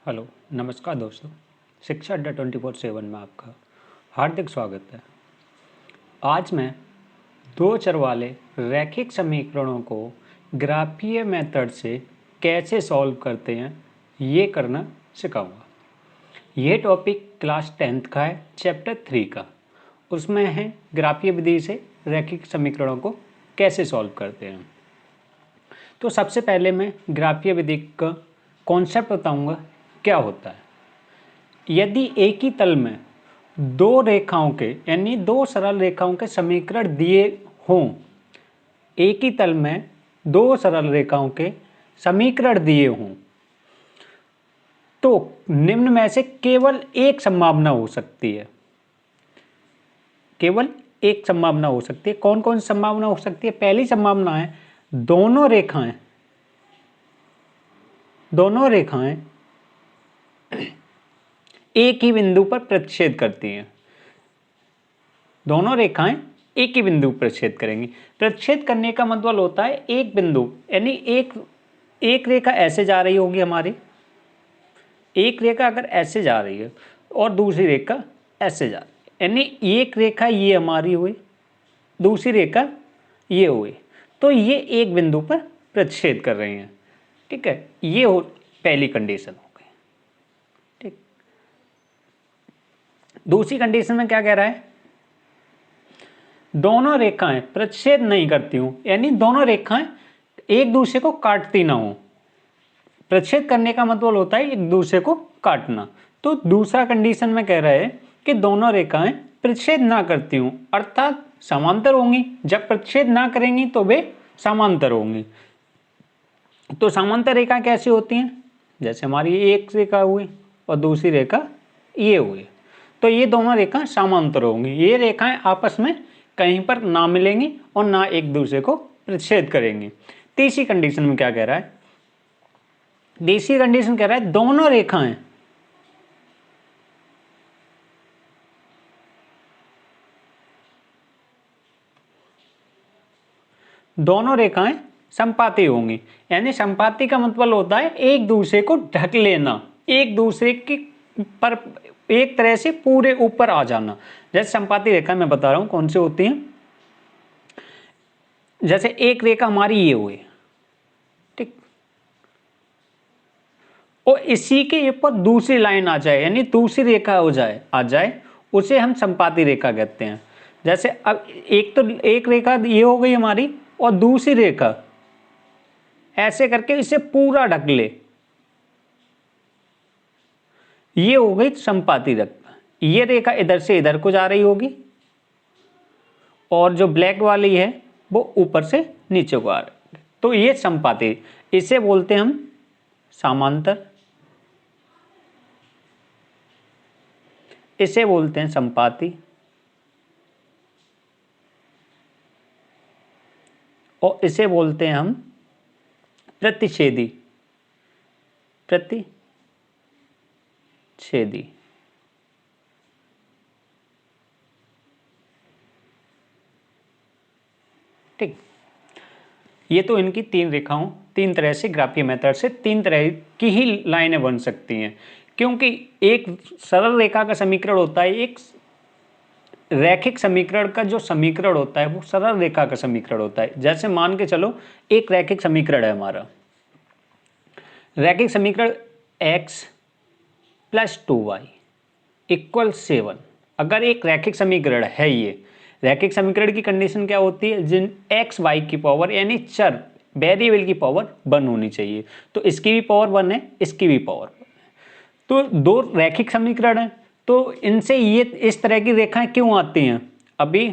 Hello, नमस्कार दोस्तों। शिक्षा अड्डा 24/7 में आपका हार्दिक स्वागत है। आज मैं दो चर वाले रैखिक समीकरणों को ग्राफीय मेथड से कैसे सॉल्व करते हैं ये करना सिखाऊंगा। ये टॉपिक क्लास 10th का है, चैप्टर 3 का। उसमें है ग्राफीय विधि से रैखिक समीकरणों को कैसे सॉल्व करते हैं। तो सबसे पहले मैं ग्राफीय विधि का कॉन्सेप्ट बताऊंगा क्या होता है। यदि एक ही तल में दो रेखाओं के यानी दो सरल रेखाओं के समीकरण दिए हों, एक ही तल में दो सरल रेखाओं के समीकरण दिए हों, तो निम्न में से केवल एक संभावना हो सकती है। केवल एक संभावना हो सकती है। कौन कौन सी संभावना हो सकती है? पहली संभावना है दोनों रेखाएं एक ही बिंदु पर प्रतिच्छेद करती हैं। दोनों रेखाएं एक ही बिंदु पर प्रतिच्छेद करेंगी। प्रतिच्छेद करने का मतलब होता है एक बिंदु, यानी एक रेखा ऐसे जा रही होगी हमारी, एक रेखा अगर ऐसे जा रही है और दूसरी रेखा ऐसे जा रही है, यानी एक रेखा ये हमारी हुई, दूसरी रेखा ये हुई, तो ये एक बिंदु पर प्रतिच्छेद कर रही हैं। ठीक है, ये हो पहली कंडीशन हो गई। ठीक, दूसरी कंडीशन में क्या कह रहा है? दोनों रेखाएं प्रतिच्छेद नहीं करती हूं, यानी दोनों रेखाएं एक दूसरे को काटती ना हो। प्रतिच्छेद करने का मतलब होता है एक दूसरे को काटना। तो दूसरा कंडीशन में कह रहा है कि दोनों रेखाएं प्रतिच्छेद ना करती हूं, अर्थात समांतर होंगी। जब प्रतिच्छेद ना करेंगी तो वे समांतर होंगी। तो समांतर रेखा कैसी होती हैं? जैसे हमारी एक रेखा हुई और दूसरी रेखा ये हुई, तो ये दोनों रेखाएं समांतर होंगी। ये रेखाएं आपस में कहीं पर ना मिलेंगी और ना एक दूसरे को प्रतिच्छेद करेंगी। तीसरी कंडीशन में क्या कह रहा है? तीसरी कंडीशन कह रहा है दोनों रेखाएं संपाती होंगी। यानी संपाती का मतलब होता है एक दूसरे को ढक लेना, एक दूसरे की पर एक तरह से पूरे ऊपर आ जाना। जैसे संपाती रेखा मैं बता रहा हूं कौन सी होती हैं। जैसे एक रेखा हमारी ये हुई, ठीक, और इसी के ऊपर दूसरी लाइन आ जाए, यानी दूसरी रेखा आ जाए, उसे हम संपाती रेखा कहते हैं। जैसे अब एक रेखा ये हो गई हमारी और दूसरी रेखा ऐसे करके इसे पूरा ढक ले, ये हो गई संपाती रेखा। ये रेखा इधर से इधर को जा रही होगी और जो ब्लैक वाली है वो ऊपर से नीचे को आ रही है, तो ये संपाती। इसे बोलते हैं हम समांतर, इसे बोलते हैं संपाती, और इसे बोलते हैं हम प्रतिच्छेदी। ठीक, ये तो इनकी तीन तरह से ग्राफीय मेथड से तीन तरह की ही लाइनें बन सकती हैं। क्योंकि एक सरल रेखा का समीकरण होता है, एक रैखिक समीकरण का जो समीकरण होता है वो सरल रेखा का समीकरण होता है। जैसे मान के चलो एक रैखिक समीकरण है हमारा, रैखिक समीकरण x + 2y = 7। अगर एक रैखिक समीकरण है, ये रैखिक समीकरण की कंडीशन क्या होती है? जिन x y की पावर यानी चर वेरिएबल की पावर 1 होनी चाहिए। तो इसकी भी पावर 1 है, इसकी भी पावर 1 है। तो दो रैखिक समीकरण है, तो इनसे ये इस तरह की रेखाएं क्यों आती हैं? अभी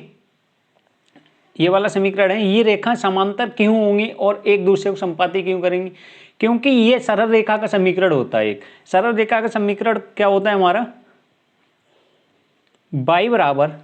ये वाला समीकरण है, ये रेखा समांतर क्यों होंगी और एक दूसरे को संपाती क्यों करेंगी? क्योंकि ये सरल रेखा का समीकरण होता है। एक सरल रेखा का समीकरण क्या होता है हमारा? y बराबर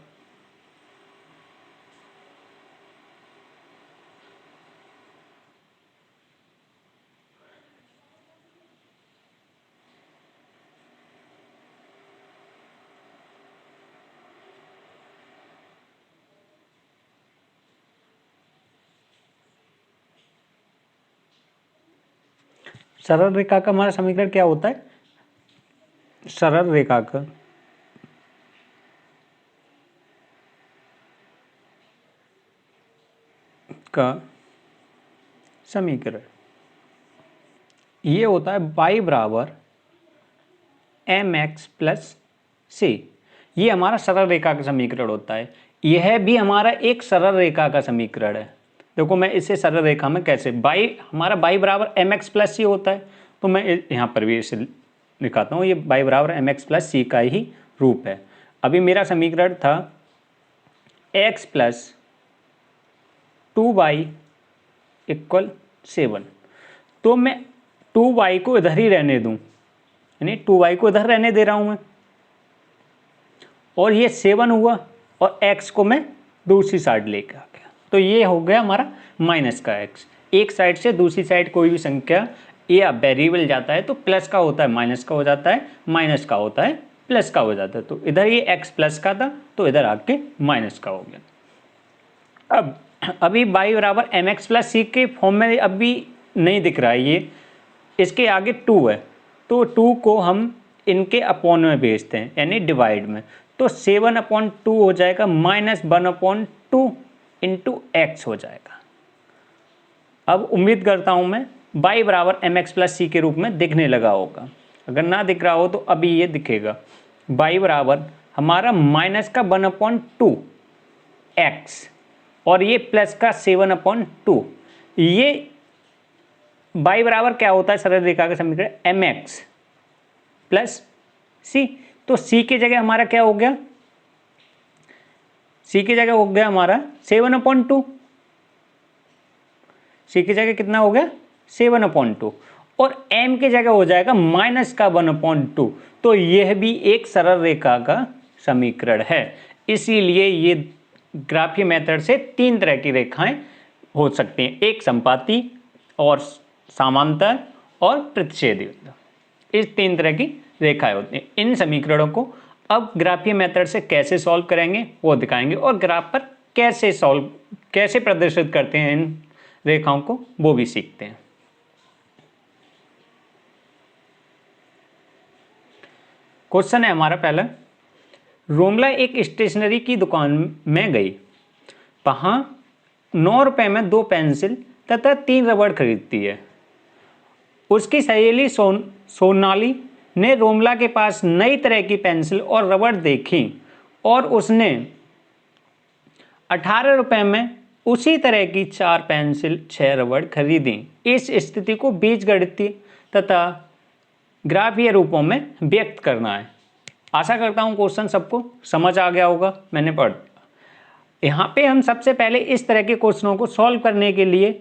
सरल रेखा का हमारा समीकरण क्या होता है? सरल रेखा का समीकरण ये होता है y बराबर mx प्लस सी। ये हमारा सरल रेखा का समीकरण होता है। यह भी हमारा एक सरल रेखा का समीकरण है। देखो मैं इसे सरल रेखा में कैसे हमारा y बराबर mx प्लस सी होता है, तो मैं यहाँ पर भी इसे लिखाता हूँ। ये y बराबर mx प्लस सी का ही रूप है। अभी मेरा समीकरण था x प्लस 2y इक्वल 7, तो मैं 2y को इधर ही रहने दूं, यानी 2y को इधर रहने दे रहा हूं मैं, और ये 7 हुआ और x को मैं दूसरी साइड लेके आ गया, तो ये हो गया हमारा माइनस का x। एक साइड से दूसरी साइड कोई भी संख्या या वेरिएबल जाता है तो प्लस का होता है माइनस का हो जाता है, माइनस का होता है प्लस का हो जाता है। तो इधर ये x प्लस का था तो इधर आके माइनस का हो गया। अब अभी y बराबर एम एक्स प्लस सी के फॉर्म में अभी नहीं दिख रहा है, ये इसके आगे 2 है, तो 2 को हम इनके अपॉन में भेजते हैं यानी डिवाइड में, तो 7/2 हो जाएगा माइनस 1/2 इंटू एक्स हो जाएगा। अब उम्मीद करता हूँ मैं y बराबर एम एक्स प्लस सी के रूप में दिखने लगा होगा। अगर ना दिख रहा हो तो अभी ये दिखेगा, y बराबर हमारा माइनस का 1/2 एक्स और ये प्लस का 7/2। ये y बराबर क्या होता है सरल रेखा का समीकरण, एम एक्स प्लस सी। तो c की जगह हमारा क्या हो गया, c की जगह हो गया हमारा 7/2। c की जगह कितना हो गया 7/2 और m की जगह हो जाएगा माइनस का 1/2। तो यह भी एक सरल रेखा का समीकरण है। इसीलिए ये ग्राफीय मेथड से 3 तरह की रेखाएं हो सकती हैं, एक संपाती और समांतर और प्रतिच्छेदी। इस 3 तरह की रेखाएं होती हैं। इन समीकरणों को अब ग्राफीय मेथड से कैसे सॉल्व करेंगे वो दिखाएंगे, और ग्राफ पर कैसे प्रदर्शित करते हैं इन रेखाओं को वो भी सीखते हैं। क्वेश्चन है हमारा पहला, रोमला एक स्टेशनरी की दुकान में गई, वहां 9 रुपए में 2 पेंसिल तथा 3 रबड़ खरीदती है। उसकी सहेली सोनाली ने रोमला के पास नई तरह की पेंसिल और रबड़ देखी और उसने 18 रुपए में उसी तरह की 4 पेंसिल 6 रबड़ खरीदी। इस स्थिति को बीजगणितीय तथा ग्राफीय रूपों में व्यक्त करना है। आशा करता हूं क्वेश्चन सबको समझ आ गया होगा, मैंने पढ़। यहाँ पे हम सबसे पहले इस तरह के क्वेश्चनों को सॉल्व करने के लिए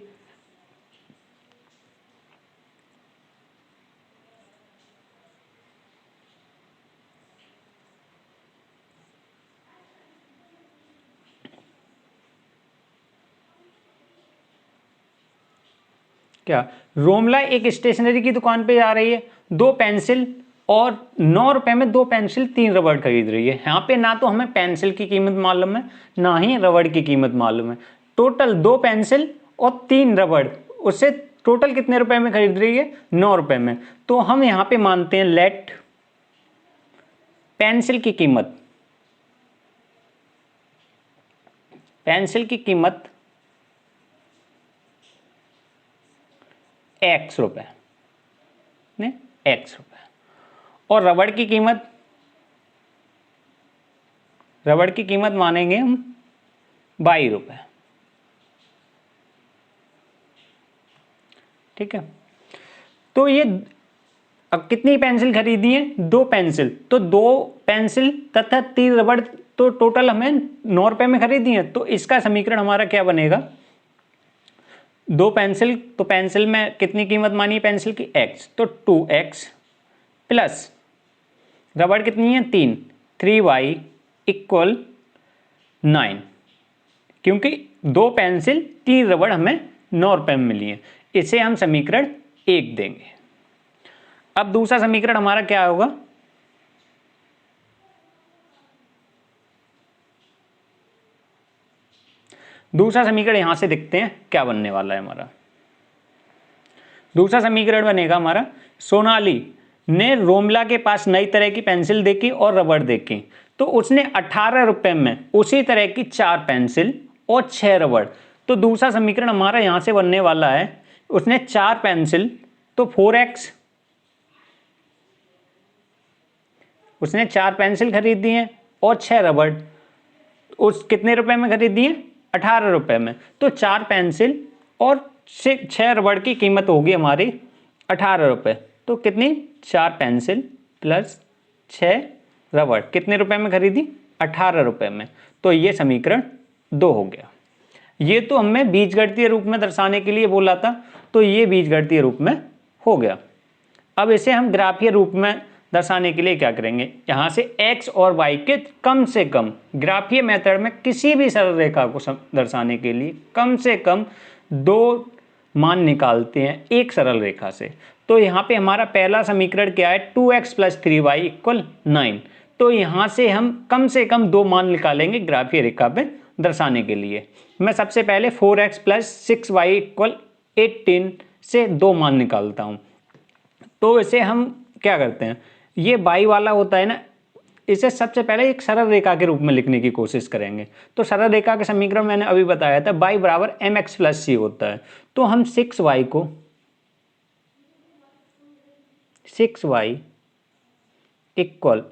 क्या, रोमला एक स्टेशनरी की दुकान पे जा रही है, 2 पेंसिल और 9 रुपए में 2 पेंसिल 3 रबड़ खरीद रही है। यहाँ पे ना तो हमें पेंसिल की कीमत मालूम है ना ही रबड़ की कीमत मालूम है। टोटल 2 पेंसिल और 3 रबड़, उससे टोटल कितने रुपए में खरीद रही है 9 रुपए में। तो हम यहाँ पे मानते हैं लेट पेंसिल की कीमत x रुपए ने x रुपए, और रबड़ की कीमत मानेंगे हम 22 रुपए। ठीक है, तो ये अब कितनी पेंसिल खरीदी है 2 पेंसिल, तो 2 पेंसिल तथा 3 रबड़, तो टोटल हमें 9 रुपए में खरीदी है। तो इसका समीकरण हमारा क्या बनेगा, 2 पेंसिल, तो पेंसिल में कितनी कीमत मानी है पेंसिल की x, तो 2x प्लस रबड़ कितनी है 3y इक्वल 9, क्योंकि 2 पेंसिल 3 रबड़ हमें 9 रुपए में मिली है। इसे हम समीकरण 1 देंगे। अब दूसरा समीकरण हमारा क्या होगा, दूसरा समीकरण यहां से देखते हैं क्या बनने वाला है हमारा। दूसरा समीकरण बनेगा हमारा, सोनाली ने रोमिला के पास नई तरह की पेंसिल देखी और रबड़ देखी, तो उसने 18 रुपए में उसी तरह की 4 पेंसिल और 6 रबड़, तो दूसरा समीकरण हमारा यहां से बनने वाला है, उसने 4 पेंसिल तो 4x, उसने 4 पेंसिल खरीदी हैं और 6 रबड़, उस कितने रुपए में खरीदी है? 18 रुपए में। तो 4 पेंसिल और 6 रबड़ की कीमत होगी हमारी 18 रुपए। तो कितनी? 4 पेंसिल प्लस 6 रबड़ कितने रुपए में खरीदी? 18 रुपए में। तो ये समीकरण 2 हो गया। ये तो हमें बीजगणितीय रूप में दर्शाने के लिए बोला था, तो ये बीजगणितीय रूप में हो गया। अब इसे हम ग्राफीय रूप में दर्शाने के लिए क्या करेंगे? यहाँ से x और y के कम से कम ग्राफीय मेथड में किसी भी सरल रेखा को दर्शाने के लिए कम से कम 2 मान निकालते हैं एक सरल रेखा से। तो यहाँ पे हमारा पहला समीकरण क्या है? 2x plus 3y equal 9। तो यहाँ से हम कम से कम 2 मान निकालेंगे ग्राफीय रेखा पे दर्शाने के लिए। मैं सबसे पहले 4x प्लस 6y इक्वल 18 से 2 मान निकालता हूँ। तो इसे हम क्या करते हैं, ये y वाला होता है ना, इसे सबसे पहले एक सरल रेखा के रूप में लिखने की कोशिश करेंगे। तो सरल रेखा का समीकरण मैंने अभी बताया था, y बराबर mx प्लस c होता है। तो हम 6y को 6y इक्वल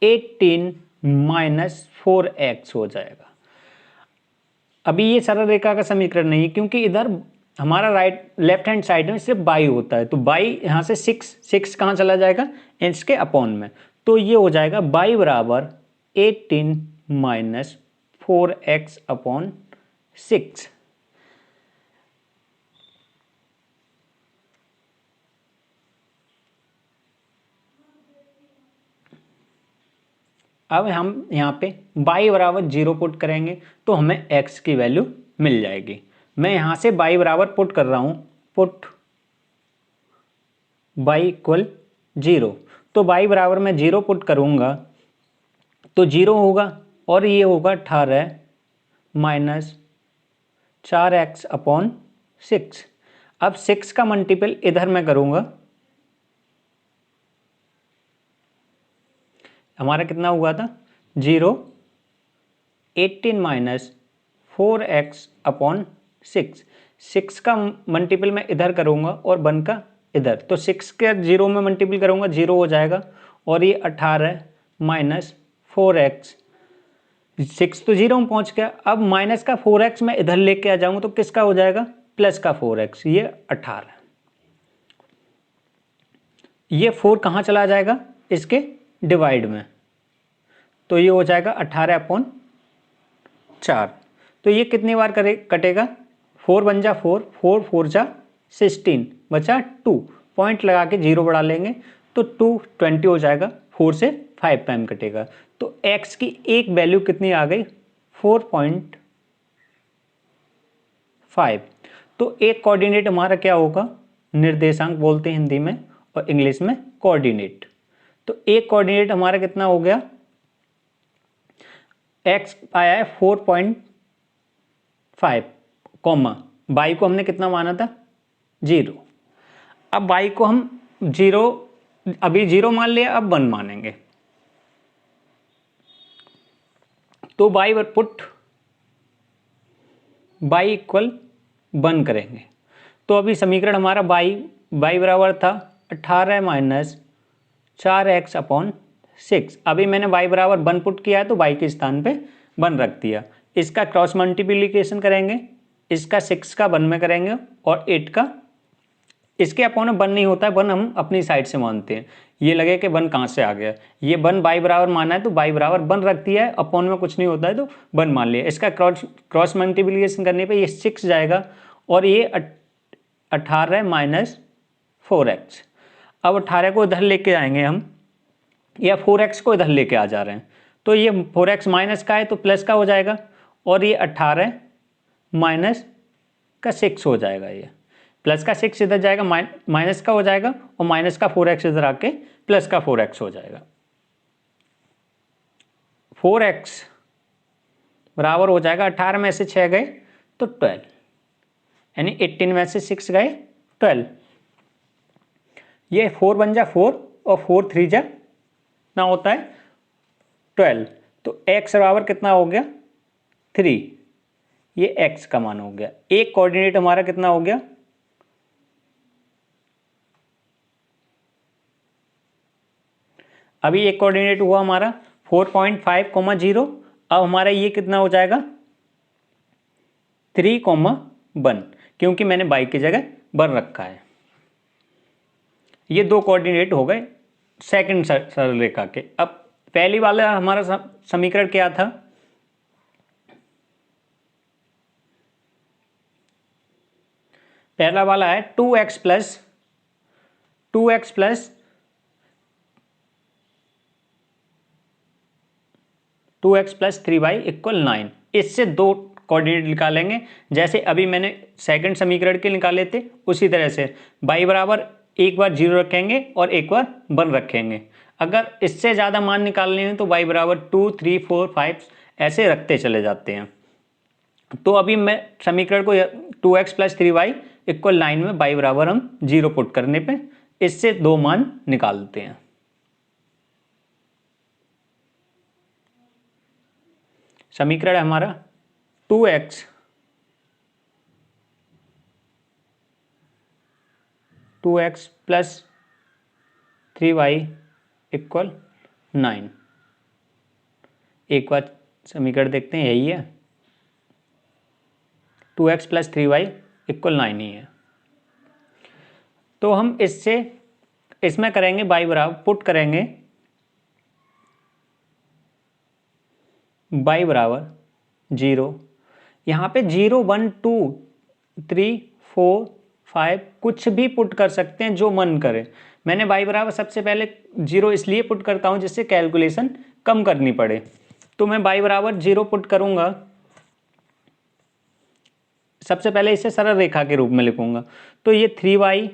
18 माइनस 4x हो जाएगा। अभी ये सरल रेखा का समीकरण नहीं है, क्योंकि इधर हमारा लेफ्ट हैंड साइड में सिर्फ y होता है। तो y यहाँ से 6 कहाँ चला जाएगा? इसके अपॉन में। तो ये हो जाएगा y बराबर 18 माइनस 4x अपॉन 6। अब हम यहाँ पे y बराबर 0 पुट करेंगे तो हमें x की वैल्यू मिल जाएगी। मैं यहाँ से y बराबर पुट कर रहा हूँ, पुट y इक्वल 0। तो y बराबर मैं 0 पुट करूँगा तो 0 होगा और ये होगा 18 माइनस 4x अपॉन 6। अब 6 का मल्टीपल इधर मैं करूँगा, हमारा कितना हुआ था? 0, 18 माइनस 4x अपॉन 6 का मल्टीपल मैं इधर करूँगा और 1 का इधर। तो 6 के 0 में मल्टीपल करूँगा, 0 हो जाएगा और ये 18 माइनस 4x, 6 तो 0 में पहुँच गया। अब माइनस का 4x मैं इधर लेके आ जाऊँगा तो किसका हो जाएगा? प्लस का 4x, ये 18। ये 4 कहाँ चला जाएगा? इसके डिवाइड में। तो ये हो जाएगा 18 अपॉन 4। तो ये कितनी बार कटेगा? 4 बन जा 4, 4 4 जा 16, बचा 2, पॉइंट लगा के 0 बढ़ा लेंगे तो 2 20 हो जाएगा। 4 से 5 टाइम कटेगा। तो x की एक वैल्यू कितनी आ गई? 4.5। तो एक कोऑर्डिनेट हमारा क्या होगा? निर्देशांक बोलते हैं हिंदी में और इंग्लिश में कोऑर्डिनेट। तो एक कोऑर्डिनेट हमारा कितना हो गया? x आया है 4.5, कॉमा y को हमने कितना माना था? 0। अब y को हम 0, अभी 0 मान लिया, अब 1 मानेंगे। तो y पुट y इक्वल 1 करेंगे। तो अभी समीकरण हमारा y बराबर था 18 माइनस 4x अपॉन 6। अभी मैंने y बराबर 1 पुट किया है तो y के स्थान पे 1 रख दिया। इसका क्रॉस मल्टीप्लिकेशन करेंगे, इसका 6 का 1 में करेंगे और 8 का, इसके अपॉन में 1 नहीं होता है, 1 हम अपनी साइड से मानते हैं। ये लगे कि 1 कहाँ से आ गया, ये 1 y बराबर माना है तो y बराबर 1 रख दिया है, अपॉन में कुछ नहीं होता है तो 1 मान लिया। इसका क्रॉस मल्टीप्लिकेशन करने पे ये 6 जाएगा और ये 18 माइनस 4x। अब 18 को इधर लेके आएंगे हम, या 4x को इधर लेके आ जा रहे हैं, तो ये 4x माइनस का है तो प्लस का हो जाएगा और ये 18 माइनस का 6 हो जाएगा। ये प्लस का 6 इधर जाएगा, माइनस का हो जाएगा और माइनस का 4x इधर आके प्लस का 4x हो जाएगा। 4x बराबर हो जाएगा 18 में से 6 गए तो 12, यानी 18 में से 6 गए 12। ये 4 बन जा 4 और 4 3 जा ना होता है 12, तो x बराबर कितना हो गया 3, ये x का मान हो गया। एक कोऑर्डिनेट हमारा कितना हो गया, अभी एक कोऑर्डिनेट हुआ हमारा 4.5, 0। अब हमारा ये कितना हो जाएगा 3, 1, क्योंकि मैंने बाई की जगह 1 रखा है। ये दो कोऑर्डिनेट हो गए सेकंड सरल रेखा के। अब पहली वाला हमारा समीकरण क्या था, पहला वाला है 2x प्लस 3y इक्वल 9। इससे दो कोऑर्डिनेट निकालेंगे, जैसे अभी मैंने सेकंड समीकरण के निकाले थे उसी तरह से। y बराबर एक बार 0 रखेंगे और एक बार 1 रखेंगे। अगर इससे ज़्यादा मान निकालने हैं तो y बराबर 2, 3, 4, 5 ऐसे रखते चले जाते हैं। तो अभी मैं समीकरण को 2x प्लस 3y इक्वल 9 में y बराबर हम 0 पुट करने पे इससे दो मान निकालते हैं। समीकरण है हमारा 2x प्लस 3y इक्वल 9। एक बार समीकरण देखते हैं, यही है 2x प्लस 3y इक्वल 9 ही है। तो हम इसमें करेंगे y बराबर पुट करेंगे y बराबर 0। यहाँ पे 0, 1, 2, 3, 4, 5 कुछ भी पुट कर सकते हैं जो मन करे। मैंने y बराबर सबसे पहले 0 इसलिए पुट करता हूँ जिससे कैलकुलेशन कम करनी पड़े। तो मैं y बराबर 0 पुट करूँगा, सबसे पहले इसे सरल रेखा के रूप में लिखूंगा। तो ये 3y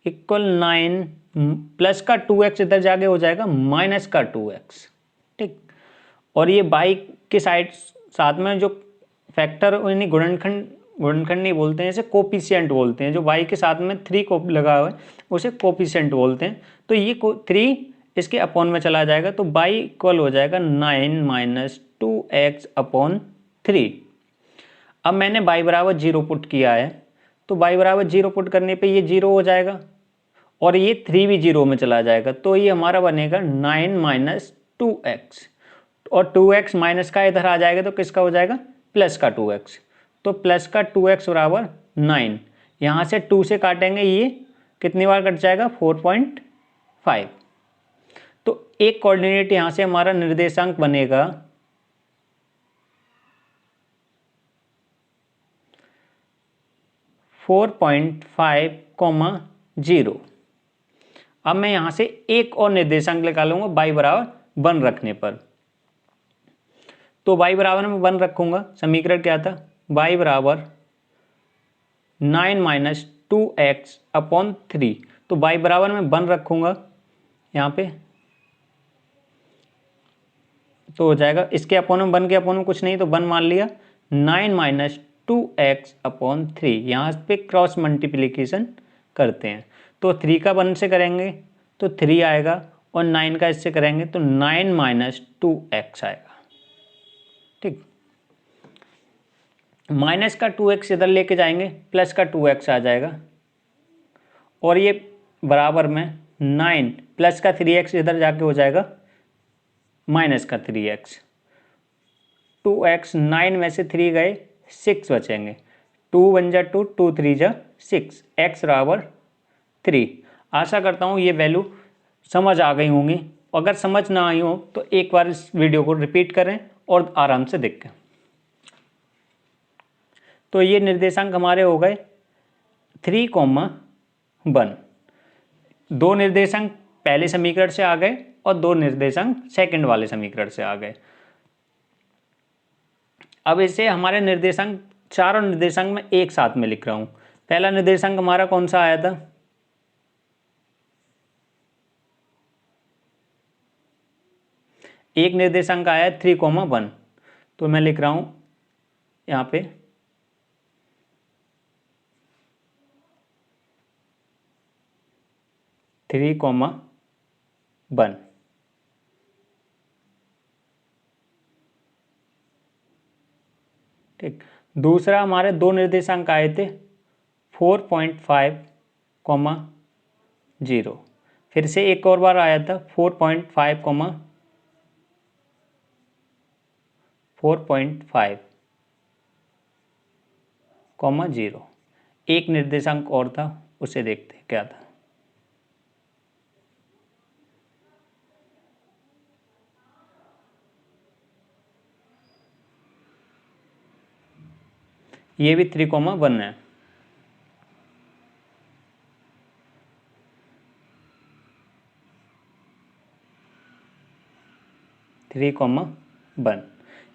इक्वल 9 प्लस का 2x इधर जाके हो जाएगा माइनस का 2x, ठीक। और ये y के साइड साथ में जो फैक्टर यानी गुणनखंड नहीं बोलते हैं, इसे कोफिशिएंट बोलते हैं। जो y के साथ में 3 को लगा हुआ है उसे कोफिशिएंट बोलते हैं। तो ये 3 इसके अपॉन में चला जाएगा, तो y इक्वल हो जाएगा 9 माइनस 2x अपॉन 3। अब मैंने y बराबर 0 पुट किया है, तो y बराबर 0 पुट करने पे ये 0 हो जाएगा और ये 3 भी 0 में चला जाएगा। तो ये हमारा बनेगा 9 माइनस 2x, और 2x माइनस का इधर आ जाएगा तो किसका हो जाएगा प्लस का 2x। तो प्लस का 2x बराबर 9। यहाँ से 2 से काटेंगे, ये कितनी बार कट जाएगा 4.5। तो एक कोऑर्डिनेट यहाँ से हमारा निर्देशांक बनेगा 4.5, 0। अब मैं यहाँ से एक और निर्देशांक निकालूंगा y बराबर 1 रखने पर। तो y बराबर में 1 रखूंगा, समीकरण क्या था y बराबर 9 माइनस 2x अपॉन 3। तो y बराबर में 1 रखूंगा यहाँ पे, तो हो जाएगा इसके अपॉन में 1 के अपॉन में कुछ नहीं तो 1 मान लिया, 9 माइनस 2x अपॉन 3। यहाँ पे क्रॉस मल्टीप्लिकेशन करते हैं, तो 3 का 1 से करेंगे तो 3 आएगा और 9 का इससे करेंगे तो 9 माइनस 2x आएगा, ठीक। माइनस का 2x इधर लेके जाएंगे, प्लस का 2x आ जाएगा और ये बराबर में 9 प्लस का 3x इधर जाके हो जाएगा माइनस का 3x। 2x 9 में से 3 गए 6 बचेंगे, 2 1 जा 2, 2 3 जा 6, x बराबर 3। आशा करता हूँ ये वैल्यू समझ आ गई होंगी। अगर समझ ना आई हो तो एक बार इस वीडियो को रिपीट करें और आराम से देखें। तो ये निर्देशांक हमारे हो गए 3, 1। दो निर्देशांक पहले समीकरण से आ गए और दो निर्देशांक सेकंड वाले समीकरण से आ गए। अब इसे हमारे निर्देशांक चारों निर्देशांक में एक साथ में लिख रहा हूं। पहला निर्देशांक हमारा कौन सा आया था, एक निर्देशांक आया है 3, 1। तो मैं लिख रहा हूं यहां पे 3, 1। ठीक, दूसरा हमारे दो निर्देशांक आए थे 4.5, 0। फिर से एक और बार आया था 4.5, 0। एक निर्देशांक और था, उसे देखते हैं क्या था। ये भी 3,1 है। Three comma one.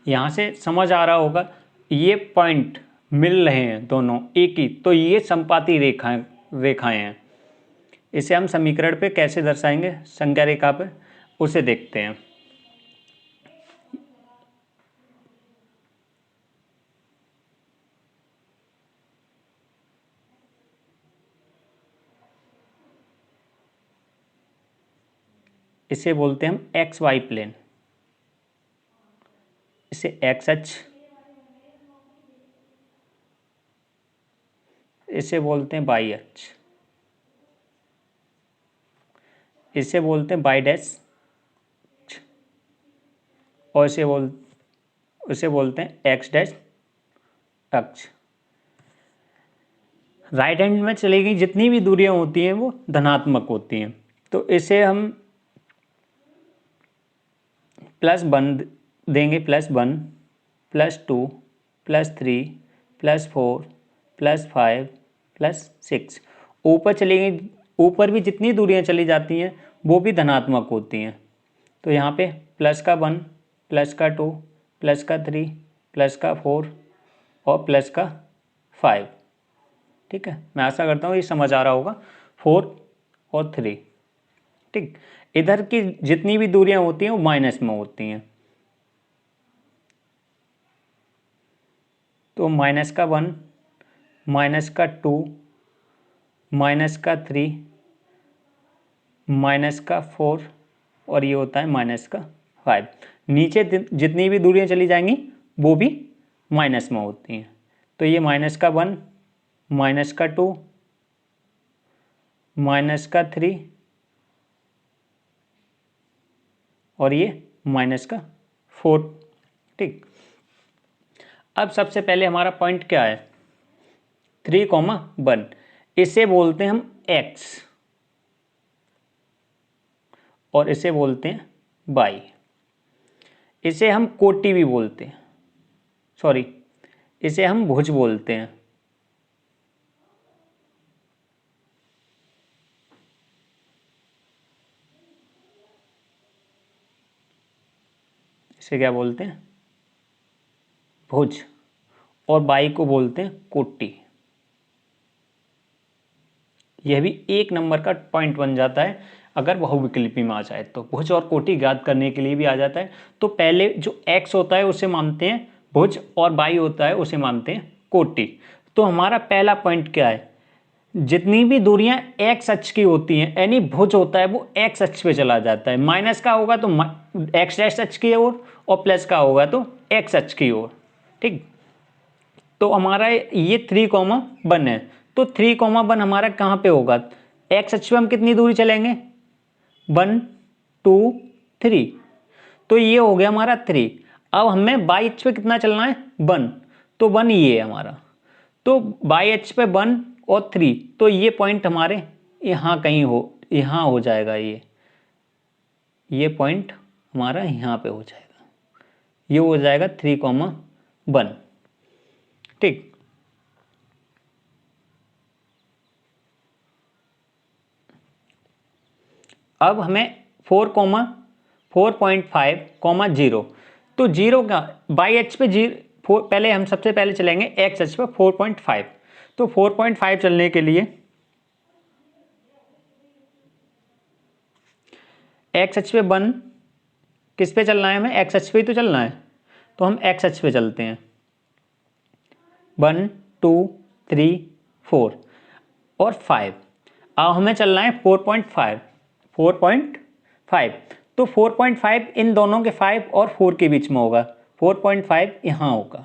यहाँ से समझ आ रहा होगा, ये पॉइंट मिल रहे हैं दोनों एक ही, तो ये संपाती रेखाएं हैं। इसे हम समीकरण पे कैसे दर्शाएंगे, संज्ञा रेखा पे, उसे देखते हैं। इसे बोलते हैं हम एक्स वाई प्लेन, इसे एक्स अक्ष, इसे बोलते हैं वाई अक्ष, इसे बोलते हैं वाई डैश, और इसे बोलते हैं एक्स डैश अक्ष। राइट हैंड में चली गई जितनी भी दूरियां होती हैं वो धनात्मक होती हैं, तो इसे हम +1 देंगे, +1, +2, +3, +4, +5, +6। ऊपर चली गई, ऊपर भी जितनी दूरियां चली जाती हैं वो भी धनात्मक होती हैं। तो यहाँ पे +1, +2, +3, +4 और +5। ठीक है, मैं आशा करता हूँ ये समझ आ रहा होगा। 4 और 3। ठीक, इधर की जितनी भी दूरियां होती हैं वो माइनस में होती हैं, तो -1, -2, -3, -4 और ये होता है -5। नीचे जितनी भी दूरियां चली जाएंगी वो भी माइनस में होती हैं, तो ये -1, -2, -3 और ये -4। ठीक, अब सबसे पहले हमारा पॉइंट क्या है, 3,1। इसे बोलते हैं हम x और इसे बोलते हैं y। इसे हम कोटि भी बोलते हैं, सॉरी, इसे हम भुज बोलते हैं। इसे क्या बोलते हैं, भुज, और बाई को बोलते हैं कोटि। यह भी एक नंबर का पॉइंट बन जाता है अगर बहुविकल्पी में आ जाए तो। भुज और कोटि ज्ञात करने के लिए भी आ जाता है। तो पहले जो x होता है उसे मानते हैं भुज और बाई होता है उसे मानते हैं कोटि। तो हमारा पहला पॉइंट क्या है, जितनी भी दूरियां x अक्ष की होती हैं, यानी भुज होता है वो x अक्ष पे चला जाता है। माइनस का होगा तो x डैश अक्ष की ओर, और प्लस का होगा तो x अक्ष की ओर। ठीक, तो हमारा ये 3,1 है, तो 3,1 हमारा कहाँ पे होगा, x अक्ष पे हम कितनी दूरी चलेंगे, 1, 2, 3, तो ये हो गया हमारा 3। अब हमें y अक्ष पे कितना चलना है, 1, तो 1 ये है हमारा। तो y अक्ष पे 1 और 3, तो ये पॉइंट हमारे यहाँ कहीं यहाँ हो जाएगा। ये पॉइंट हमारा यहाँ पे हो जाएगा, ये हो जाएगा 3,1। ठीक, अब हमें 4,5, 0, तो 0 का बाई अक्ष पे 0, पहले हम सबसे पहले चलेंगे एक्स अक्ष पे 4.5। तो 4.5 चलने के लिए एक्स अक्ष पे 1, किस पे चलना है, हमें एक्स अक्ष पे ही तो चलना है, तो हम एक्स अक्ष पे चलते हैं। 1, 2, 3, 4 और 5। अब हमें चलना है 4.5, 5, तो 4.5 इन दोनों के 5 और 4 के बीच में होगा, 4.5 यहाँ होगा,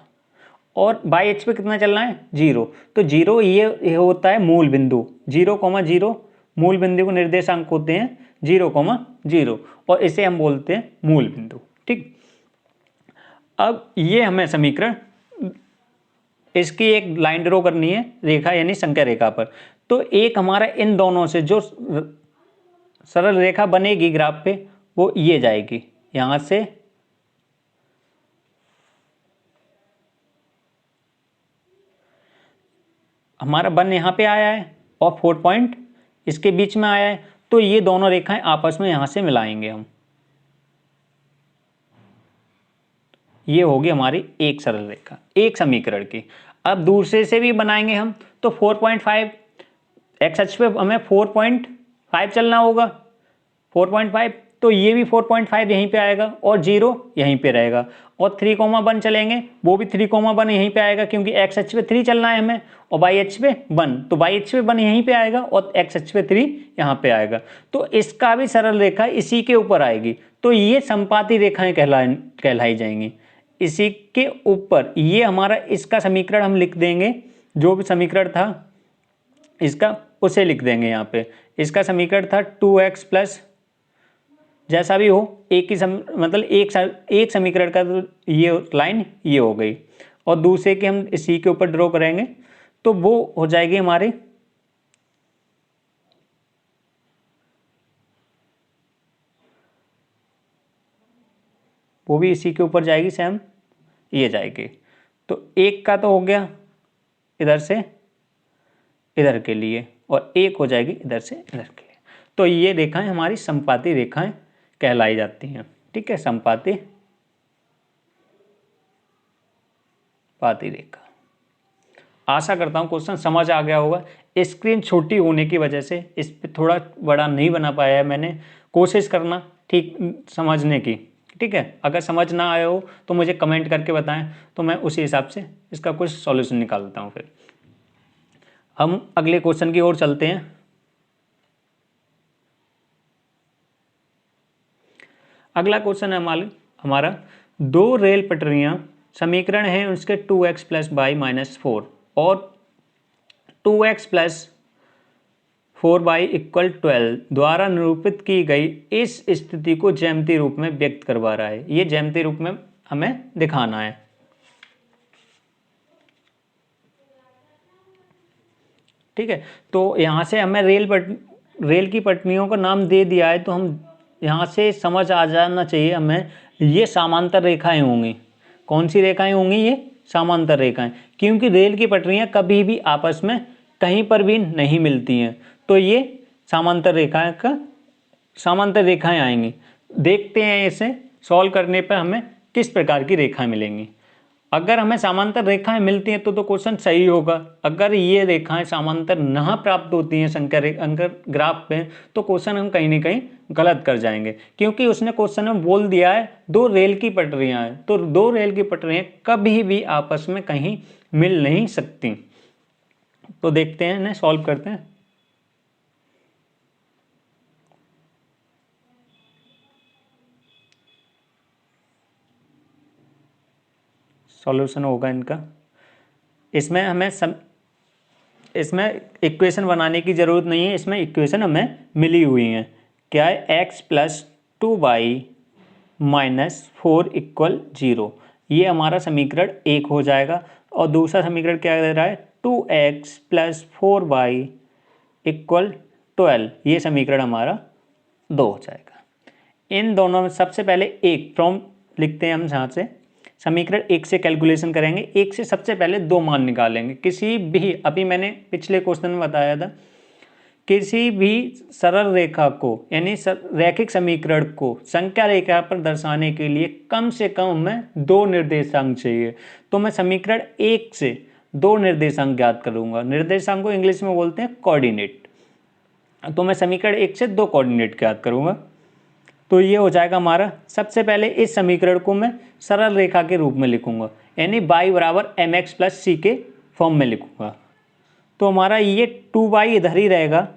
और बाई एच पे कितना चलना है 0, तो 0 ये होता है मूल बिंदु, 0,0 मूल बिंदु को निर्देशांक होते हैं 0,0, और इसे हम बोलते हैं मूल बिंदु। ठीक, अब ये हमें समीकरण, इसकी एक लाइन ड्रॉ करनी है रेखा यानी संख्या रेखा पर, तो एक हमारा इन दोनों से जो सरल रेखा बनेगी ग्राफ पे वो ये जाएगी, यहां से हमारा 1 यहाँ पे आया है और 4 पॉइंट इसके बीच में आया है, तो ये दोनों रेखाएं आपस में यहां से मिलाएंगे हम, ये होगी हमारी एक सरल रेखा एक समीकरण की। अब दूसरे से भी बनाएंगे हम, तो 4.5 एक्स अक्ष पे हमें 4.5 चलना होगा, 4.5, तो ये भी 4.5 यहीं पे आएगा और 0 यहीं पे रहेगा, और 3,1 चलेंगे, वो भी 3,1 यहीं पे आएगा क्योंकि एक्स अक्ष पे 3 चलना है हमें और वाई अक्ष पे 1, तो वाई अक्ष पे 1 यहीं पे आएगा और एक्स अक्ष पे 3 यहाँ पे आएगा, तो इसका भी सरल रेखा इसी के ऊपर आएगी, तो ये संपाती रेखाएं कहलाई जाएंगी। इसी के ऊपर ये हमारा इसका समीकरण हम लिख देंगे, जो भी समीकरण था इसका उसे लिख देंगे यहाँ पे, इसका समीकरण था 2x प्लस जैसा भी हो, एक ही मतलब एक समीकरण का तो ये लाइन ये हो गई, और दूसरे के हम इसी के ऊपर ड्रॉ करेंगे तो वो हो जाएगी हमारी वो भी इसी के ऊपर जाएगी सेम, ये जाएगी, तो एक का तो हो गया इधर से इधर के लिए और एक हो जाएगी इधर से इधर के लिए, तो ये रेखाएं हमारी संपाती रेखाएं कहलाई जाती हैं। ठीक है, संपाती रेखा। आशा करता हूं क्वेश्चन समझ आ गया होगा। स्क्रीन छोटी होने की वजह से इस पे थोड़ा बड़ा नहीं बना पाया है मैंने, कोशिश करना ठीक समझने की। ठीक है, अगर समझ ना आया हो तो मुझे कमेंट करके बताएं, तो मैं उसी हिसाब से इसका कुछ सॉल्यूशन निकालता हूं। फिर हम अगले क्वेश्चन की ओर चलते हैं। अगला क्वेश्चन है हमारा 2 रेल पटरियां, समीकरण है उसके 2x प्लस बाई माइनस 4 और 2x प्लस 4 बाई इक्वल 12 द्वारा निरूपित की गई इस स्थिति को ज्यामितीय रूप में व्यक्त करवा रहा है। ये ज्यामितीय रूप में हमें दिखाना है। ठीक है, तो यहाँ से हमें रेल की पटरियों का नाम दे दिया है, तो हम यहाँ से समझ आ जाना चाहिए हमें, ये समांतर रेखाएं होंगी। कौन सी रेखाएं होंगी? ये समांतर रेखाएं, क्योंकि रेल की पटरियां कभी भी आपस में कहीं पर भी नहीं मिलती हैं, तो ये समांतर रेखाएं आएंगी। देखते हैं इसे सॉल्व करने पर हमें किस प्रकार की रेखाएं मिलेंगी। अगर हमें समांतर रेखाएं मिलती हैं तो क्वेश्चन सही होगा। अगर ये रेखाएं समांतर न प्राप्त होती हैं संख्या अंकर ग्राफ पे, तो क्वेश्चन हम कहीं ना कहीं गलत कर जाएंगे, क्योंकि उसने क्वेश्चन में बोल दिया है 2 रेल की पटरियां हैं, तो 2 रेल की पटरियां कभी भी आपस में कहीं मिल नहीं सकती। तो देखते हैं, इन्हें सॉल्व करते हैं। सॉल्यूशन होगा इनका, इसमें इक्वेशन बनाने की ज़रूरत नहीं है, इसमें इक्वेशन हमें मिली हुई है। क्या है? x plus 2y minus 4 equal 0, ये हमारा समीकरण 1 हो जाएगा। और दूसरा समीकरण क्या दे रहा है? 2x प्लस 4y इक्वल 12, ये समीकरण हमारा 2 हो जाएगा। इन दोनों में सबसे पहले एक फ्रॉम लिखते हैं हम, जहाँ से समीकरण 1 से कैलकुलेशन करेंगे। 1 से सबसे पहले 2 मान निकालेंगे। किसी भी, अभी मैंने पिछले क्वेश्चन में बताया था, किसी भी सरल रेखा को यानी रैखिक समीकरण को संख्या रेखा पर दर्शाने के लिए कम से कम हमें 2 निर्देशांक चाहिए। तो मैं समीकरण 1 से 2 निर्देशांक ज्ञात करूंगा। निर्देशांक को इंग्लिश में बोलते हैं कोऑर्डिनेट। तो मैं समीकरण 1 से 2 कोऑर्डिनेट ज्ञात करूंगा। तो ये हो जाएगा हमारा, सबसे पहले इस समीकरण को मैं सरल रेखा के रूप में लिखूंगा, यानी y बराबर mx प्लस c के फॉर्म में लिखूंगा। तो हमारा ये 2y इधर ही रहेगा,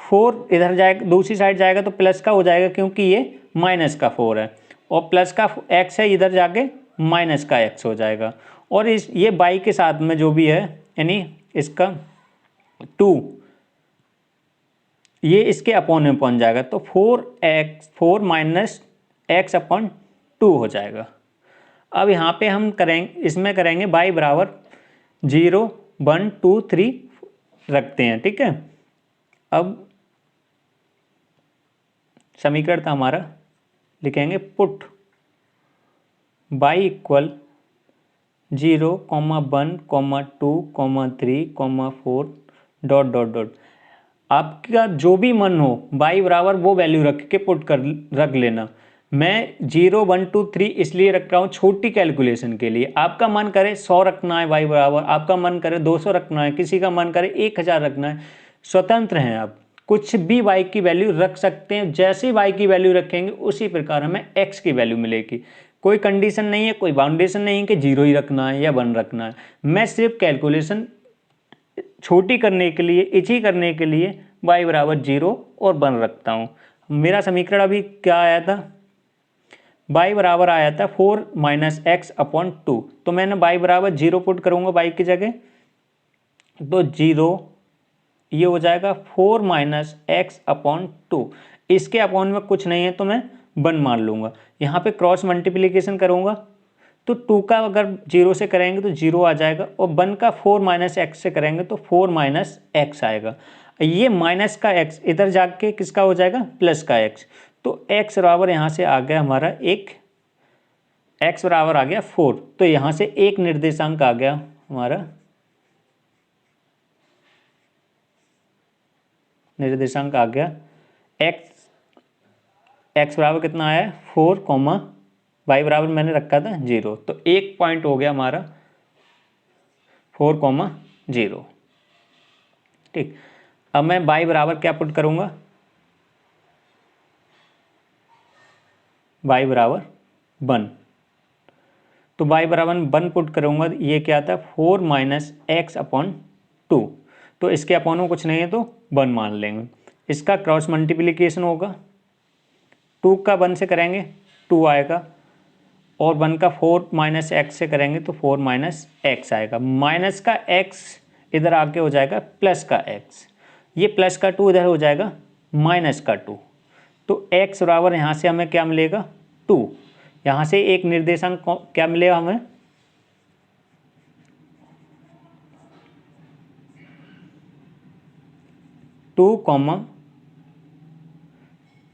4 इधर जाएगा, दूसरी साइड जाएगा तो प्लस का हो जाएगा क्योंकि ये माइनस का 4 है, और प्लस का x है इधर जाके माइनस का x हो जाएगा। और इस ये y के साथ में जो भी है यानी इसका 2 ये इसके अपॉन में पहुंच जाएगा, तो 4 माइनस एक्स अपॉन 2 हो जाएगा। अब यहाँ पे हम करेंगे, इसमें करेंगे y बराबर 0 1 2 3 रखते हैं, ठीक है। अब समीकरण था हमारा, लिखेंगे put y equal 0 1 2 3 4 dot dot dot. आपका जो भी मन हो y बराबर वो वैल्यू रख के पुट कर रख लेना। मैं 0 1 2 3 इसलिए रख रहा हूँ छोटी कैलकुलेशन के लिए। आपका मन करे 100 रखना है y बराबर, आपका मन करे 200 रखना है, किसी का मन करे 1000 रखना है, स्वतंत्र हैं आप, कुछ भी y की वैल्यू रख सकते हैं। जैसे y की वैल्यू रखेंगे उसी प्रकार हमें x की वैल्यू मिलेगी। कोई कंडीशन नहीं है, कोई बाउंडेशन नहीं है कि 0 ही रखना है या 1 रखना है। मैं सिर्फ कैलकुलेशन छोटी करने के लिए, इजी करने के लिए y बराबर 0 और 1 रखता हूँ। मेरा समीकरण अभी क्या आया था, y बराबर आया था 4 माइनस एक्स अपॉन 2। तो मैंने y बराबर 0 पुट करूँगा y की जगह, तो 0 ये हो जाएगा 4 माइनस एक्स अपॉन 2। इसके अपॉन में कुछ नहीं है तो मैं 1 मान लूँगा। यहाँ पे क्रॉस मल्टीप्लिकेशन करूँगा तो 2 का अगर 0 से करेंगे तो 0 आ जाएगा, और 1 का 4 माइनस एक्स से करेंगे तो 4 माइनस एक्स आएगा। ये माइनस का x इधर जाके किसका हो जाएगा, प्लस का x। तो x बराबर यहाँ से आ गया हमारा एक, x बराबर आ गया 4। तो यहाँ से एक निर्देशांक आ गया हमारा, निर्देशांक आ गया x बराबर कितना आया 4, y बराबर मैंने रखा था 0। तो एक पॉइंट हो गया हमारा 4, 0। ठीक, अब मैं y बराबर क्या पुट करूँगा, y बराबर 1। तो y बराबर 1 पुट करूँगा, ये क्या था 4 माइनस एक्स अपॉन 2। तो इसके अपॉन में कुछ नहीं है तो 1 मान लेंगे। इसका क्रॉस मल्टीप्लिकेशन होगा, 2 का 1 से करेंगे 2 आएगा, और 1 का 4 माइनस एक्स से करेंगे तो 4 माइनस एक्स आएगा। माइनस का x इधर आके हो जाएगा प्लस का x, ये प्लस का 2 इधर हो जाएगा माइनस का 2। तो x बराबर यहाँ से हमें क्या मिलेगा 2। यहाँ से एक निर्देशांक क्या मिलेगा हमें, टू कॉमा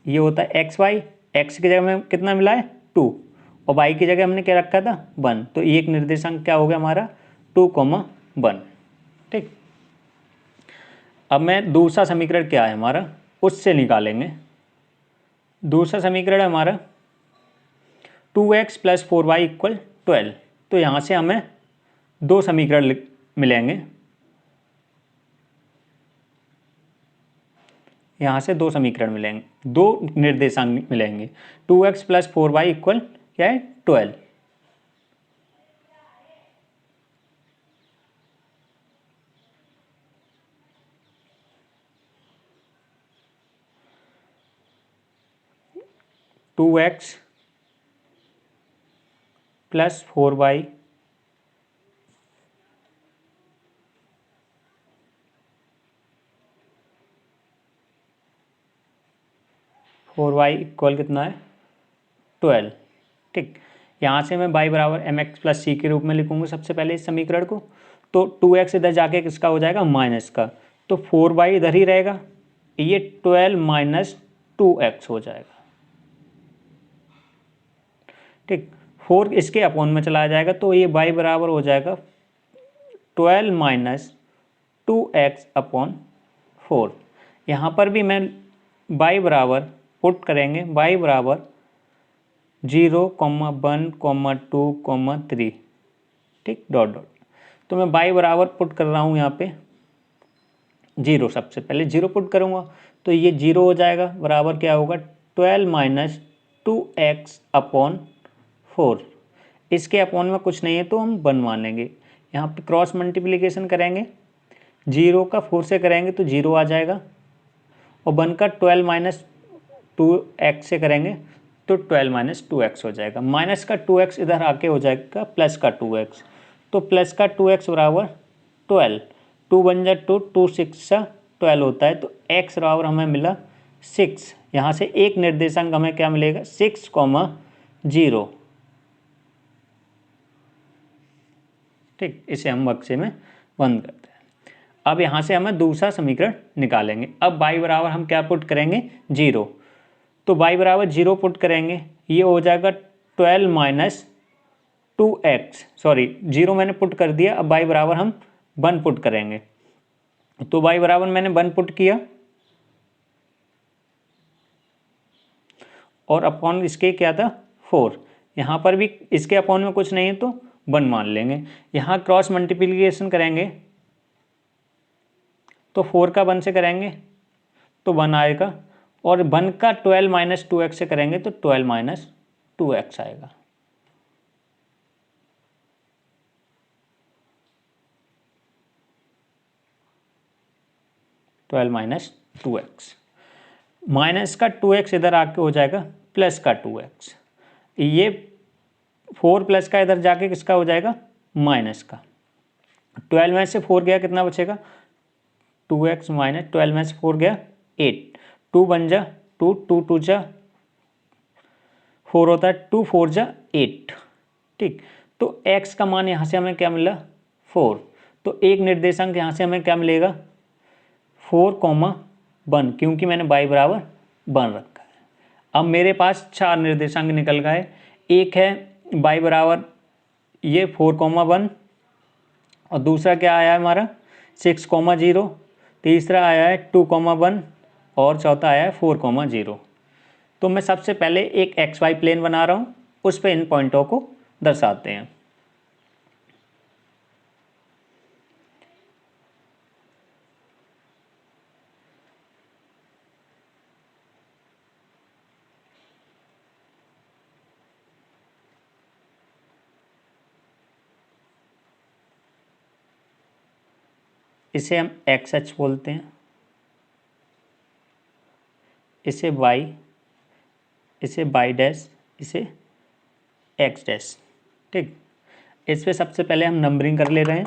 ये होता है एक्स वाई, एक्स की जगह में कितना मिला है 2, और वाई की जगह हमने क्या रखा था 1। तो ये एक निर्देशांक क्या हो गया हमारा 2,1। ठीक, अब मैं दूसरा समीकरण क्या है हमारा उससे निकालेंगे। दूसरा समीकरण है हमारा 2x प्लस 4y इक्वल 12। तो यहाँ से हमें दो समीकरण मिलेंगे, यहाँ से दो समीकरण मिलेंगे, दो निर्देशांक मिलेंगे। 2x प्लस 4y इक्वल क्या है 12। To x plus 4y equal कितना है 12। ठीक, यहाँ से मैं y बराबर एम एक्स प्लस सी के रूप में लिखूंगा सबसे पहले इस समीकरण को। तो 2x इधर जाके किसका हो जाएगा माइनस का, तो 4y इधर ही रहेगा, ये 12 माइनस 2x हो जाएगा। ठीक, 4 इसके अपॉन में चला जाएगा, तो ये y बराबर हो जाएगा 12 माइनस 2x अपॉन 4। यहाँ पर भी मैं y बराबर पुट करेंगे, y बराबर 0, 1, 2, 3। ठीक, डॉट डॉट। तो मैं y बराबर पुट कर रहा हूँ यहाँ पे 0, सबसे पहले 0 पुट करूँगा तो ये 0 हो जाएगा, बराबर क्या होगा 12 माइनस 2x अपॉन 4। इसके अपॉन में कुछ नहीं है तो हम 1 मानेंगे। यहाँ पे क्रॉस मल्टीप्लिकेशन करेंगे, 0 का 4 से करेंगे तो 0 आ जाएगा, और 1 का 12 माइनस 2x से करेंगे तो 12 माइनस 2x हो जाएगा। माइनस का 2x इधर आके हो जाएगा प्लस का 2x, तो प्लस का 2x बराबर 12, 2 बन जा 2, 2 6 12 होता है, तो x बराबर हमें मिला 6। यहाँ से एक निर्देशांक हमें क्या मिलेगा 6,0। ठीक, इसे हम बक्से में बंद करते हैं। अब यहाँ से हमें दूसरा समीकरण निकालेंगे। अब y बराबर हम क्या पुट करेंगे 0, तो y बराबर 0 पुट करेंगे, ये हो जाएगा 12 माइनस 2x, सॉरी 0 मैंने पुट कर दिया। अब y बराबर हम 1 पुट करेंगे, तो y बराबर मैंने 1 पुट किया और अपॉन इसके क्या था 4। यहाँ पर भी इसके अपॉन में कुछ नहीं है तो 1 मान लेंगे। यहाँ क्रॉस मल्टीप्लिकेशन करेंगे तो 4 का 1 से करेंगे तो 1 आएगा, और 1 का 12 माइनस 2x से करेंगे तो 12 माइनस 2x आएगा। माइनस का 2x इधर आके हो जाएगा प्लस का 2x, ये 4 प्लस का इधर जाके किसका हो जाएगा माइनस का। 12 में से 4 गया कितना बचेगा 2x माइनस 12 में से 4 गया 8, 2 बन जा 2, 2 2 जा 4 होता है, 2 4 जा 8। ठीक, तो x का मान यहाँ से हमें क्या मिला 4, तो एक निर्देशांक यहाँ से हमें क्या मिलेगा 4,1, क्योंकि मैंने y बराबर 1 रखा है। अब मेरे पास 4 निर्देशांक निकल गए। एक है y बराबर ये 4,1, और दूसरा क्या आया है हमारा 6,0, तीसरा आया है 2,1 और चौथा आया है 4,0। तो मैं सबसे पहले एक XY प्लेन बना रहा हूँ, उस पर इन पॉइंटों को दर्शाते हैं। इसे हम एक्स अक्ष बोलते हैं, इसे वाई, इसे वाई डैश, इसे एक्स डैश। ठीक, इस पे सबसे पहले हम नंबरिंग कर ले रहे हैं।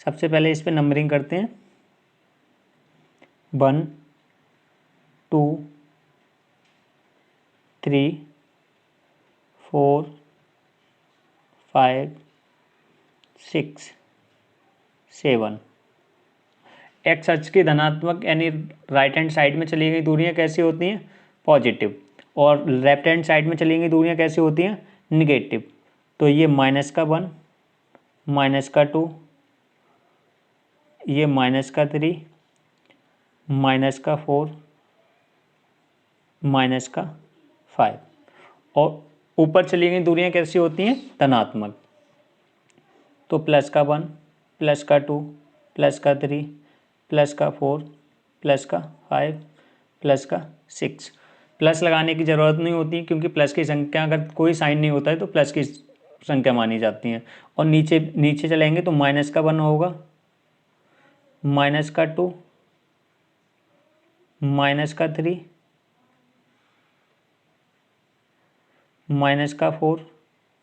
सबसे पहले इस पे नंबरिंग करते हैं 1 2 3 4 5 6 7। एक्स अक्ष की धनात्मक यानी राइट हैंड साइड में चली गई दूरियां कैसी होती हैं पॉजिटिव, और लेफ्ट हैंड साइड में चली गई दूरियां कैसी होती हैं निगेटिव। तो ये माइनस का 1, माइनस का 2, ये माइनस का 3, माइनस का 4, माइनस का 5, और ऊपर चली गई दूरियां कैसी होती हैं धनात्मक। तो प्लस का 1, प्लस का 2, प्लस का 3, प्लस का 4, प्लस का 5, प्लस का 6। प्लस लगाने की ज़रूरत नहीं होती क्योंकि प्लस की संख्या अगर कोई साइन नहीं होता है तो प्लस की संख्या मानी जाती है। और नीचे नीचे चलेंगे तो माइनस का 1 होगा, माइनस का 2, माइनस का 3, माइनस का 4,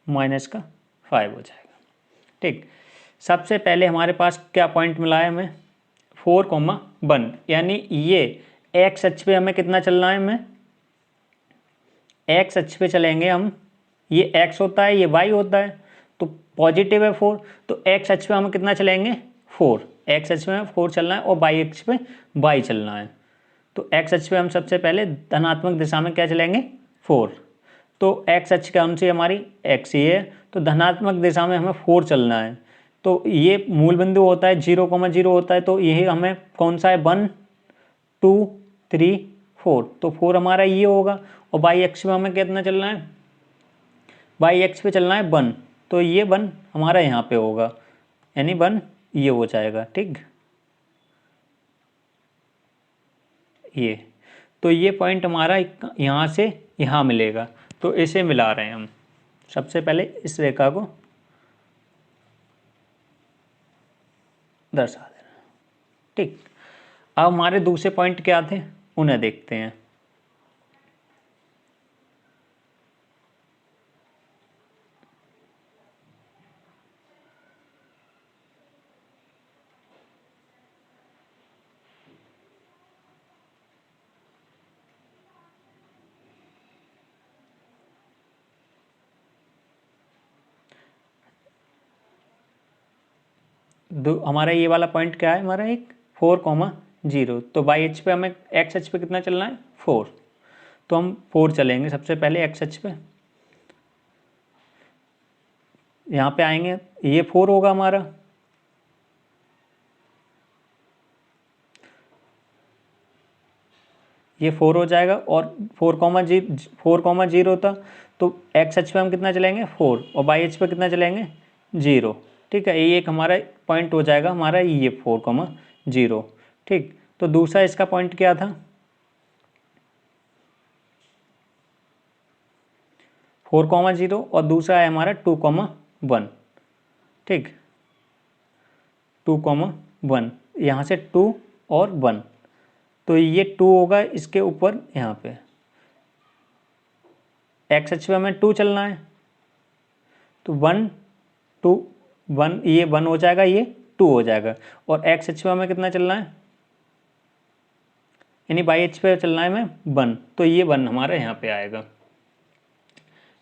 माइनस का 5 हो जाएगा। ठीक, सबसे पहले हमारे पास क्या पॉइंट मिला है हमें 4,1, यानी ये एक्स अक्ष पे हमें कितना चलना है, हमें एक्स अक्ष पे चलेंगे हम, ये एक्स होता है ये वाई होता है, तो पॉजिटिव है 4, तो एक्स अक्ष पे हमें कितना चलेंगे 4, एक्स अक्ष में 4 चलना है और वाई अक्ष पे वाई चलना है। तो एक्स अक्ष पे हम सबसे पहले धनात्मक दिशा में क्या चलेंगे 4, तो एक्स अक्ष का हमसे हमारी एक्स ही है, तो धनात्मक दिशा में हमें 4 चलना है। तो ये मूल बिंदु होता है 0,0 होता है, तो यही हमें कौन सा है 1 2 3 4, तो 4 हमारा ये होगा। और वाई अक्ष में हमें कितना चलना है, वाई अक्ष पे चलना है 1, तो ये 1 हमारा यहाँ पे होगा, यानी 1 ये हो जाएगा। ठीक, ये तो ये पॉइंट हमारा यहाँ से यहाँ मिलेगा, तो इसे मिला रहे हैं हम। सबसे पहले इस रेखा को दर्शा देना। ठीक, अब हमारे दूसरे पॉइंट क्या थे उन्हें देखते हैं। हमारा ये वाला पॉइंट क्या है, हमारा एक 4,0, तो बाई एच पे हमें एक्स एच पे कितना चलना है 4, तो हम 4 चलेंगे सबसे पहले एक्स एच पे। यहाँ पे आएंगे, ये 4 होगा हमारा, ये 4 हो जाएगा, और 4,0 था, तो एक्स एच पे हम कितना चलेंगे 4, और बाई एच पे कितना चलेंगे 0। ठीक है, ये एक हमारा पॉइंट हो जाएगा हमारा ये 4,0। ठीक, तो दूसरा इसका पॉइंट क्या था 4,0, और दूसरा है हमारा 2,1। ठीक, 2,1, यहाँ से 2 और 1, तो ये 2 होगा इसके ऊपर, यहाँ पे एक्स एच पे हमें 2 चलना है, तो 1 2 1, ये 1 हो जाएगा, ये 2 हो जाएगा, और एक्स एच पे हमें कितना चलना है, यानी बाई एच पे चलना है हमें 1, तो ये 1 हमारा यहाँ पे आएगा।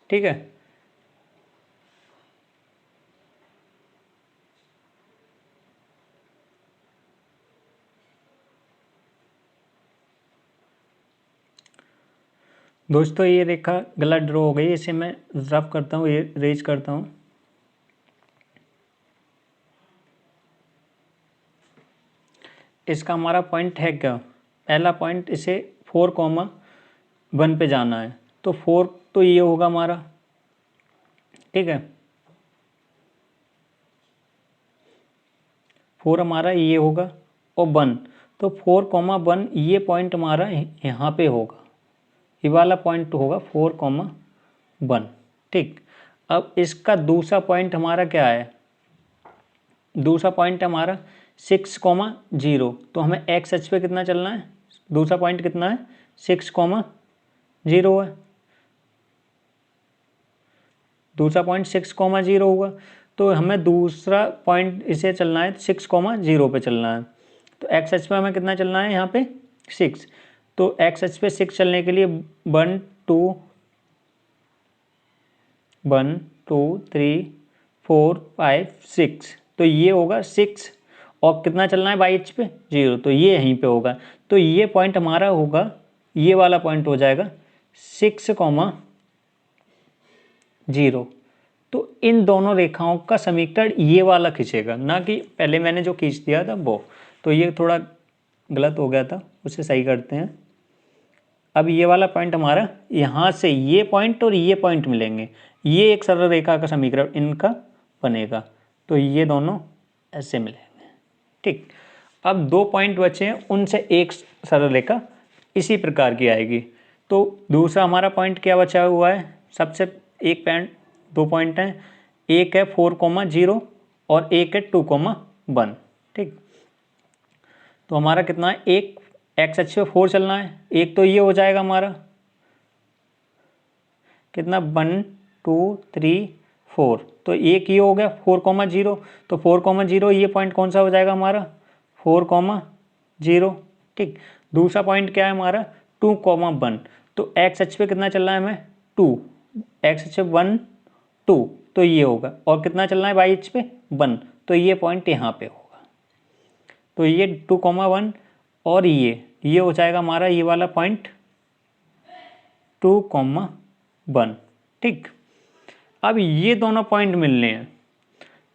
ठीक है, दोस्तों ये रेखा गलत ड्रॉ हो गई, इसे मैं रफ करता हूँ, ये रेज करता हूँ। इसका हमारा पॉइंट है क्या, पहला पॉइंट इसे 4,1 पे जाना है, तो 4 तो ये होगा हमारा। ठीक है, 4 हमारा ये होगा, और 1, तो 4,1 ये पॉइंट हमारा यहाँ पे होगा, ये वाला पॉइंट होगा 4,1। ठीक, अब इसका दूसरा पॉइंट हमारा क्या है, दूसरा पॉइंट हमारा 6,0, तो हमें एक्स एच पे कितना चलना है, दूसरा पॉइंट कितना है 6,0 है, दूसरा पॉइंट 6,0 होगा, तो हमें दूसरा पॉइंट इसे चलना है 6,0 पे चलना है, तो एक्स एच पे हमें कितना चलना है यहाँ पे 6, तो एक्स एच पे 6 चलने के लिए 1 2 3 4 5 6, तो ये होगा 6, और कितना चलना है बाई एच पे 0, तो ये यहीं पे होगा, तो ये पॉइंट हमारा होगा, ये वाला पॉइंट हो जाएगा 6,0। तो इन दोनों रेखाओं का समीकरण ये वाला खींचेगा, ना कि पहले मैंने जो खींच दिया था वो, तो ये थोड़ा गलत हो गया था, उसे सही करते हैं। अब ये वाला पॉइंट हमारा, यहाँ से ये पॉइंट और ये पॉइंट मिलेंगे, ये एक सरल रेखा का समीकरण इनका बनेगा, तो ये दोनों ऐसे मिलेंगे। ठीक, अब 2 पॉइंट बचे हैं, उनसे एक सरल रेखा इसी प्रकार की आएगी। तो दूसरा हमारा पॉइंट क्या बचा हुआ है, सबसे एक पॉइंट, 2 पॉइंट हैं, एक है 4,0 और एक है 2,1। ठीक, तो हमारा कितना है, एक एक्स एच पे 4 चलना है, एक तो ये हो जाएगा हमारा कितना 1 2 3 4, तो एक ये हो गया 4,0, तो 4,0 ये पॉइंट कौन सा हो जाएगा हमारा 4,0। ठीक, दूसरा पॉइंट क्या है हमारा 2,1, तो एक्स एच पे कितना चलना है हमें 2, एक्स एच पे 1 2, तो ये होगा, और कितना चलना है बाई एच पे 1, तो ये पॉइंट यहाँ पे होगा, तो ये 2,1, और ये हो जाएगा हमारा ये वाला पॉइंट 2,1। ठीक, अब ये दोनों पॉइंट मिलने हैं,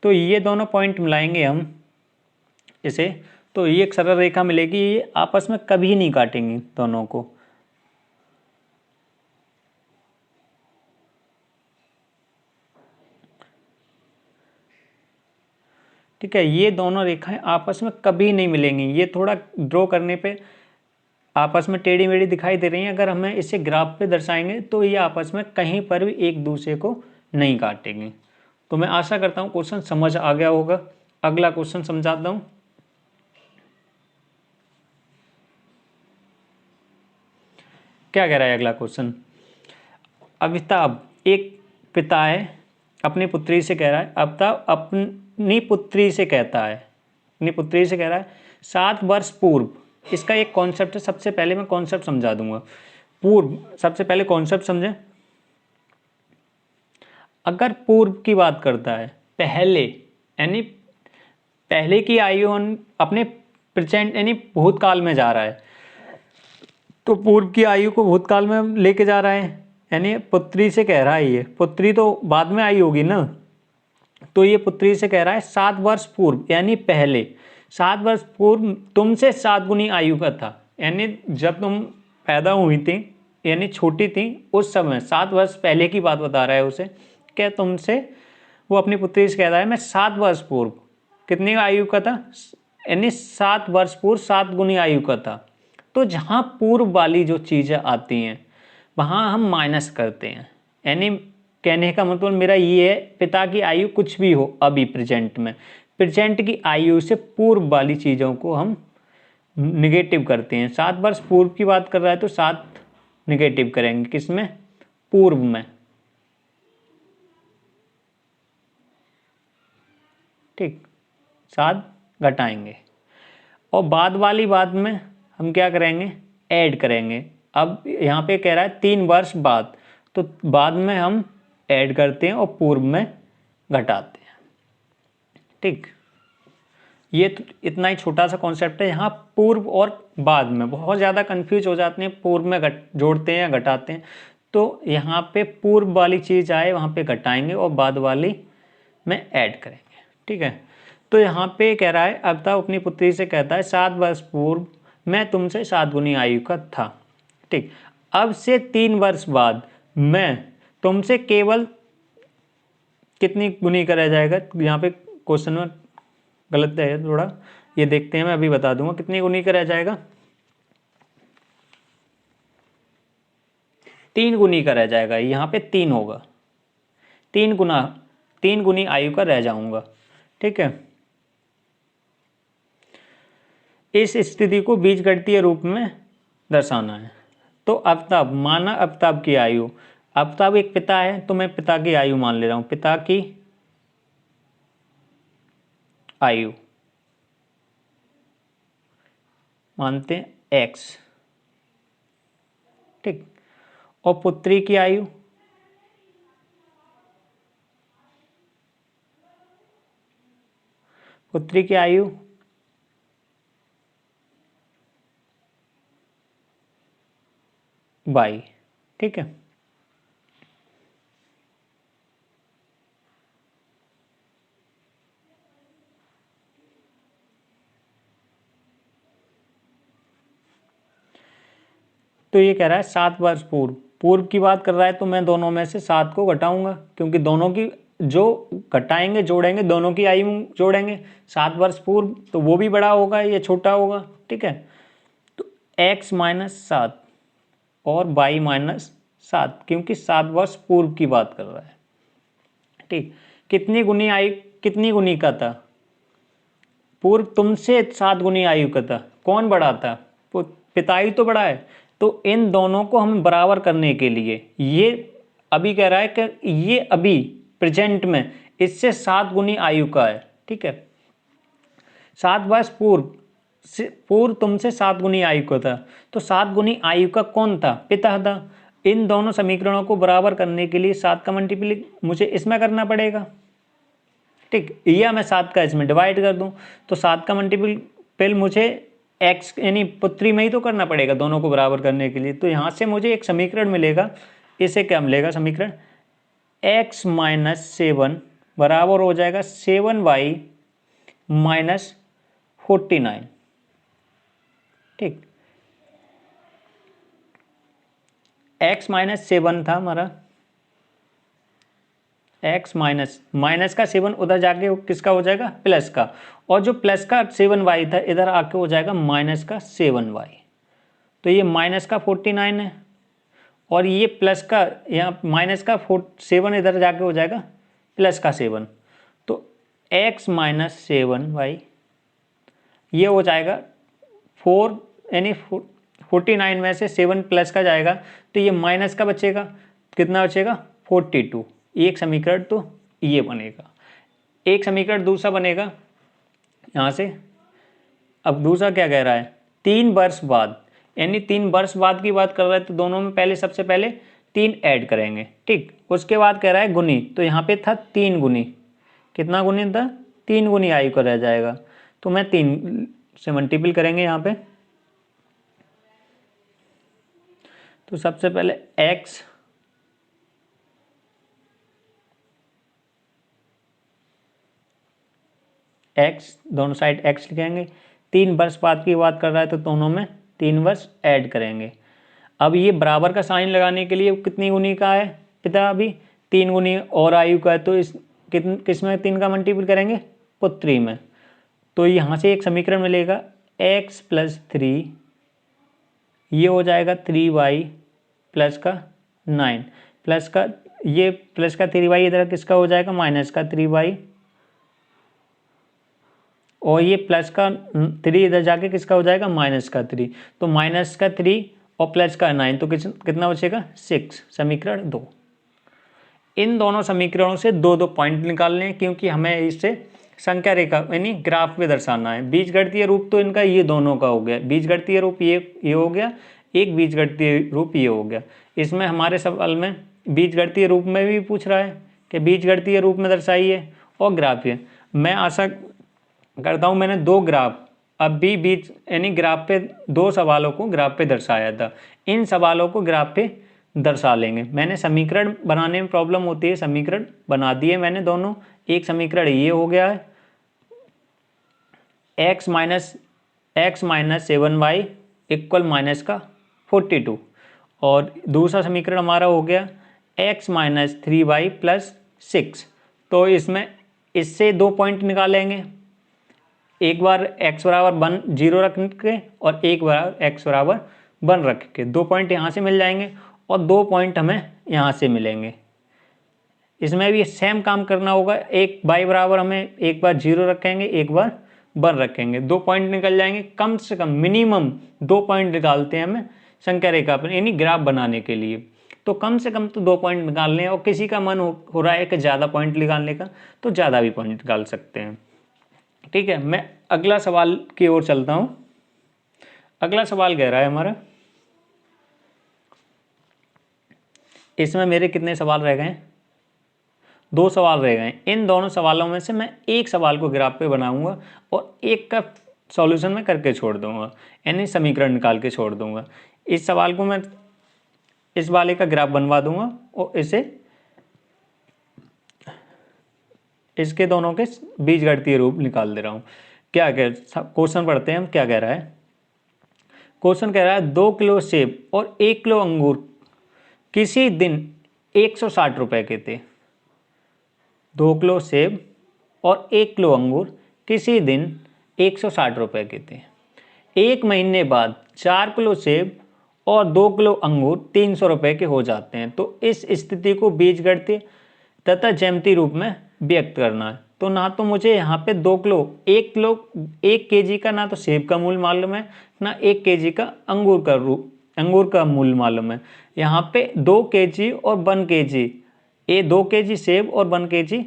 तो ये दोनों पॉइंट मिलाएंगे हम इसे, तो ये एक सरल रेखा मिलेगी, ये आपस में कभी नहीं काटेंगी दोनों को। ठीक है, ये दोनों रेखाएं आपस में कभी नहीं मिलेंगी, ये थोड़ा ड्रॉ करने पे आपस में टेढ़ी मेढ़ी दिखाई दे रही हैं, अगर हमें इसे ग्राफ पे दर्शाएंगे तो ये आपस में कहीं पर भी एक दूसरे को नहीं काटेंगे। तो मैं आशा करता हूँ क्वेश्चन समझ आ गया होगा। अगला क्वेश्चन समझाता हूँ। क्या कह रहा है अगला क्वेश्चन, अमिताभ एक पिता है अपनी पुत्री से कह रहा है, अमिताभ अपनी पुत्री से कहता है, अपनी पुत्री से कह रहा है 7 वर्ष पूर्व, इसका एक कॉन्सेप्ट है, सबसे पहले मैं कॉन्सेप्ट समझा दूंगा। पूर्व, सबसे पहले कॉन्सेप्ट समझें। अगर पूर्व की बात करता है, पहले यानी पहले की आयु अपने प्रेजेंट यानी भूतकाल में जा रहा है, तो पूर्व की आयु को भूतकाल में लेके जा रहा है, यानी पुत्री से कह रहा है, ये पुत्री तो बाद में आई होगी ना, तो ये पुत्री से कह रहा है 7 वर्ष पूर्व यानी पहले, 7 वर्ष पूर्व तुमसे 7 गुनी आयु का था, यानी जब तुम पैदा हुई थी यानी छोटी थी उस समय 7 वर्ष पहले की बात बता रहा है उसे, क्या तुमसे, वो अपनी पुत्री से कह रहा है मैं 7 वर्ष पूर्व कितनी आयु का था, यानी 7 वर्ष पूर्व 7 गुनी आयु का था। तो जहाँ पूर्व वाली जो चीज़ें आती हैं वहाँ हम माइनस करते हैं, यानी कहने का मतलब मेरा ये है, पिता की आयु कुछ भी हो अभी प्रेजेंट में, प्रेजेंट की आयु से पूर्व वाली चीज़ों को हम निगेटिव करते हैं। 7 वर्ष पूर्व की बात कर रहा है तो 7 निगेटिव करेंगे, किसमें, पूर्व में, ठीक, 7 घटाएंगे, और बाद वाली बात में हम क्या करेंगे, ऐड करेंगे। अब यहाँ पे कह रहा है 3 वर्ष बाद, तो बाद में हम ऐड करते हैं और पूर्व में घटाते हैं, ठीक। ये तो इतना ही छोटा सा कॉन्सेप्ट है। यहाँ पूर्व और बाद में बहुत ज़्यादा कंफ्यूज हो जाते हैं, पूर्व में जोड़ते हैं या घटाते हैं, तो यहाँ पे पूर्व वाली चीज़ आए वहाँ पे घटाएंगे और बाद वाली में ऐड करेंगे, ठीक है। तो यहाँ पे कह रहा है अमिताभ अपनी पुत्री से कहता है 7 वर्ष पूर्व मैं तुमसे 7 गुनी आयु का था, ठीक। अब से 3 वर्ष बाद मैं तुमसे केवल कितनी गुनी का रह जाएगा, यहाँ पे क्वेश्चन में गलत है थोड़ा, ये देखते हैं, मैं अभी बता दूंगा कितनी गुनी का रह जाएगा, 3 गुनी का रह जाएगा, यहाँ पे 3 होगा, 3 गुनी आयु का रह जाऊंगा, ठीक है। इस स्थिति को बीजगणितीय रूप में दर्शाना है। तो अमिताभ, माना अमिताभ की आयु, अमिताभ एक पिता है तो मैं पिता की आयु मान ले रहा हूं, पिता की आयु मानते हैं x, ठीक, और पुत्री की आयु y, ठीक है। तो ये कह रहा है 7 वर्ष पूर्व, पूर्व की बात कर रहा है तो मैं दोनों में से 7 को घटाऊंगा, क्योंकि दोनों की जो घटाएंगे जोड़ेंगे दोनों की आयु जोड़ेंगे, 7 वर्ष पूर्व तो वो भी बड़ा होगा ये छोटा होगा, ठीक है। तो x माइनस 7 और y माइनस 7, क्योंकि 7 वर्ष पूर्व की बात कर रहा है, ठीक। कितनी गुनी आयु, कितनी गुनी का था, पूर्व तुमसे 7 गुनी आयु का था, कौन बड़ा था, पिता ही तो बड़ा है। तो इन दोनों को हम बराबर करने के लिए, ये अभी कह रहा है कि ये अभी प्रेजेंट में इससे 7 गुनी आयु का है, ठीक है। 7 वर्ष पूर्व तुमसे 7 गुनी आयु का था, तो 7 गुनी आयु का कौन था, पिता था। इन दोनों समीकरणों को बराबर करने के लिए 7 का मल्टीप्लाई मुझे इसमें करना पड़ेगा, ठीक, या मैं 7 का इसमें डिवाइड कर दूं, तो 7 का मल्टीपल मुझे x यानी पुत्री में ही तो करना पड़ेगा दोनों को बराबर करने के लिए। तो यहाँ से मुझे एक समीकरण मिलेगा, इसे क्या मिलेगा समीकरण, x माइनस 7 बराबर हो जाएगा 7y माइनस 49, ठीक। x माइनस 7 था हमारा, x माइनस का 7 उधर जाके किसका हो जाएगा, प्लस का, और जो प्लस का 7y था इधर आके हो जाएगा माइनस का 7y, तो ये माइनस का 49 है, और ये प्लस का यहाँ माइनस का 7 इधर जाके हो जाएगा प्लस का 7, तो x माइनस 7y ये हो जाएगा 4 यानी 49 में से 7 प्लस का जाएगा तो ये माइनस का बचेगा, कितना बचेगा 42। एक समीकरण तो ये बनेगा। एक समीकरण दूसरा बनेगा यहाँ से। अब दूसरा क्या कह रहा है, 3 वर्ष बाद, यानी 3 वर्ष बाद की बात कर रहा है तो दोनों में पहले सबसे पहले 3 ऐड करेंगे, ठीक। उसके बाद कह रहा है गुनी, तो यहाँ पे था 3 गुनी, कितना गुनी था 3 गुनी आयु का रह जाएगा, तो मैं 3 से मल्टीपल करेंगे यहाँ पे। तो सबसे पहले x दोनों साइड x लिखेंगे। 3 वर्ष बाद की बात कर रहा है तो दोनों में 3 वर्ष ऐड करेंगे। अब ये बराबर का साइन लगाने के लिए कितनी गुनी का है पिता, अभी 3 गुनी और आयु का है, तो इस किस में 3 का मल्टीपल करेंगे, पुत्री में। तो यहाँ से एक समीकरण मिलेगा x + 3, ये हो जाएगा 3y प्लस का 9 प्लस का, ये प्लस का 3y इधर किसका हो जाएगा, माइनस का 3y, और ये प्लस का 3 इधर जाके किसका हो जाएगा, माइनस का 3। तो माइनस का 3 और प्लस का 9, तो कितना बचेगा 6, समीकरण 2। इन दोनों समीकरणों से 2-2 पॉइंट निकालने हैं, क्योंकि हमें इससे संख्या रेखा यानी ग्राफ पे दर्शाना है। बीजगणितीय रूप तो इनका ये दोनों का हो गया, बीजगणितीय रूप ये हो गया, एक बीजगणितीय रूप ये हो गया। इसमें हमारे सवाल में बीजगणितीय रूप में भी पूछ रहा है कि बीजगणितीय रूप में दर्शाइए और ग्राफीय। मैं आशा करता हूँ मैंने 2 ग्राफ अब भी बीज यानी ग्राफ पे 2 सवालों को ग्राफ पे दर्शाया था, इन सवालों को ग्राफ पे दर्शा लेंगे। मैंने समीकरण बनाने में प्रॉब्लम होती है, समीकरण बना दिए मैंने दोनों। एक समीकरण ये हो गया है x - 7y इक्वल माइनस का 42, और दूसरा समीकरण हमारा हो गया x - 3y + 6। तो इसमें इससे 2 पॉइंट निकालेंगे, एक बार x = 0 रख के और एक बार x = 1 रख के। 2 पॉइंट यहाँ से मिल जाएंगे और 2 पॉइंट हमें यहाँ से मिलेंगे। इसमें भी सेम काम करना होगा, एक y बराबर हमें एक बार 0 रखेंगे, एक बार 1 रखेंगे, 2 पॉइंट निकल जाएंगे। कम से कम मिनिमम 2 पॉइंट निकालते हैं हमें संख्या रेखा पर यानी ग्राफ बनाने के लिए, तो कम से कम तो 2 पॉइंट निकालने हैं। और किसी का मन हो रहा है कि ज़्यादा पॉइंट निकालने का, तो ज़्यादा भी पॉइंट निकाल सकते हैं, ठीक है। मैं अगला सवाल की ओर चलता हूँ। अगला सवाल कह रहा है हमारा, इसमें मेरे कितने सवाल रह गए, 2 सवाल रह गए। इन दोनों सवालों में से मैं एक सवाल को ग्राफ पे बनाऊंगा और एक का सॉल्यूशन में करके छोड़ दूंगा, यानी समीकरण निकाल के छोड़ दूंगा। इस सवाल को मैं इस वाले का ग्राफ बनवा दूंगा और इसे इसके दोनों के बीजगणितीय रूप निकाल दे रहा हूँ। क्या क्वेश्चन पढ़ते हैं हम, क्या कह रहा है। क्वेश्चन कह रहा है 2 किलो सेब और 1 किलो अंगूर किसी दिन 160 रुपए के थे। 2 किलो सेब और 1 किलो अंगूर किसी दिन 160 रुपए के थे। 1 महीने बाद 4 किलो सेब और 2 किलो अंगूर 300 रुपए के हो जाते हैं। तो इस स्थिति को बीजगणितीय तथा ज्यामितीय रूप में व्यक्त करना है। तो ना तो मुझे यहाँ पे 2 किलो 1 केजी का ना तो सेब का मूल्य मालूम है, ना 1 केजी का अंगूर का मूल्य मालूम है। यहाँ पे 2 केजी और 1 केजी, 2 केजी सेब और 1 केजी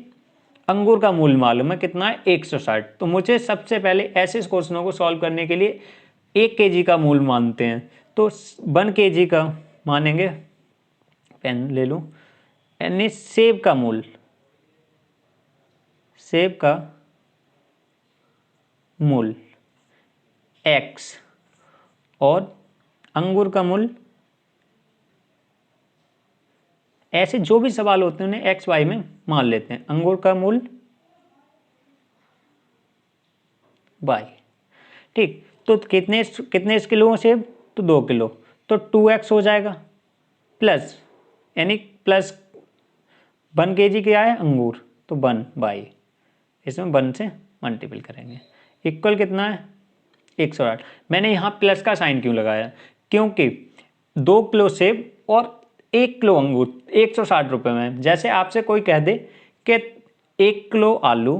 अंगूर का मूल्य मालूम है, कितना है 160। तो मुझे सबसे पहले ऐसे क्वेश्चनों को सॉल्व करने के लिए 1 केजी का मूल्य मानते हैं, तो 1 केजी का मानेंगे, पेन ले लूँ, यानी सेब का मूल्य x और अंगूर का मूल्य, ऐसे जो भी सवाल होते हैं उन्हें x y में मान लेते हैं। अंगूर का मूल्य y, ठीक। तो कितने किलो सेब, तो 2 किलो, तो 2x हो जाएगा, प्लस यानी प्लस 1 केजी क्या है अंगूर, तो 1 बाई, इसमें 1 से मल्टीपल करेंगे, इक्वल कितना है 160। मैंने यहाँ प्लस का साइन क्यों लगाया, क्योंकि 2 किलो सेब और 1 किलो अंगूर 160 रुपये में। जैसे आपसे कोई कह दे कि 1 किलो आलू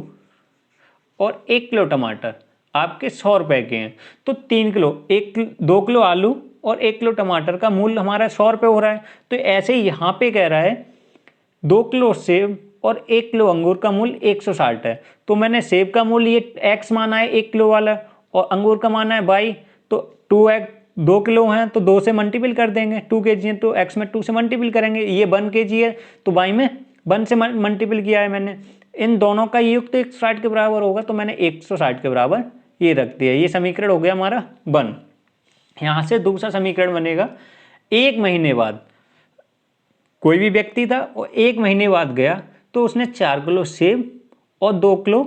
और 1 किलो टमाटर आपके 100 रुपये के हैं, तो 2 किलो आलू और 1 किलो टमाटर का मूल्य हमारा 100 रुपये हो रहा है। तो ऐसे ही यहाँ पे कह रहा है 2 किलो सेब और 1 किलो अंगूर का मूल्य 160 है। तो मैंने सेब का मूल्य ये x माना है 1 किलो वाला, और अंगूर का माना है y। तो 2x 2 किलो हैं तो 2 से मल्टीपल कर देंगे, 2 kg है तो x में 2 से मल्टीपल करेंगे। ये 1 kg है तो y में 1 से मल्टीपल किया है मैंने। इन दोनों का योग तो 160 के बराबर होगा, तो मैंने 160 के बराबर ये रख दिया। ये समीकरण हो गया हमारा 1। यहाँ से दूसरा समीकरण बनेगा, 1 महीने बाद कोई भी व्यक्ति था और 1 महीने बाद गया तो उसने 4 किलो सेब और 2 किलो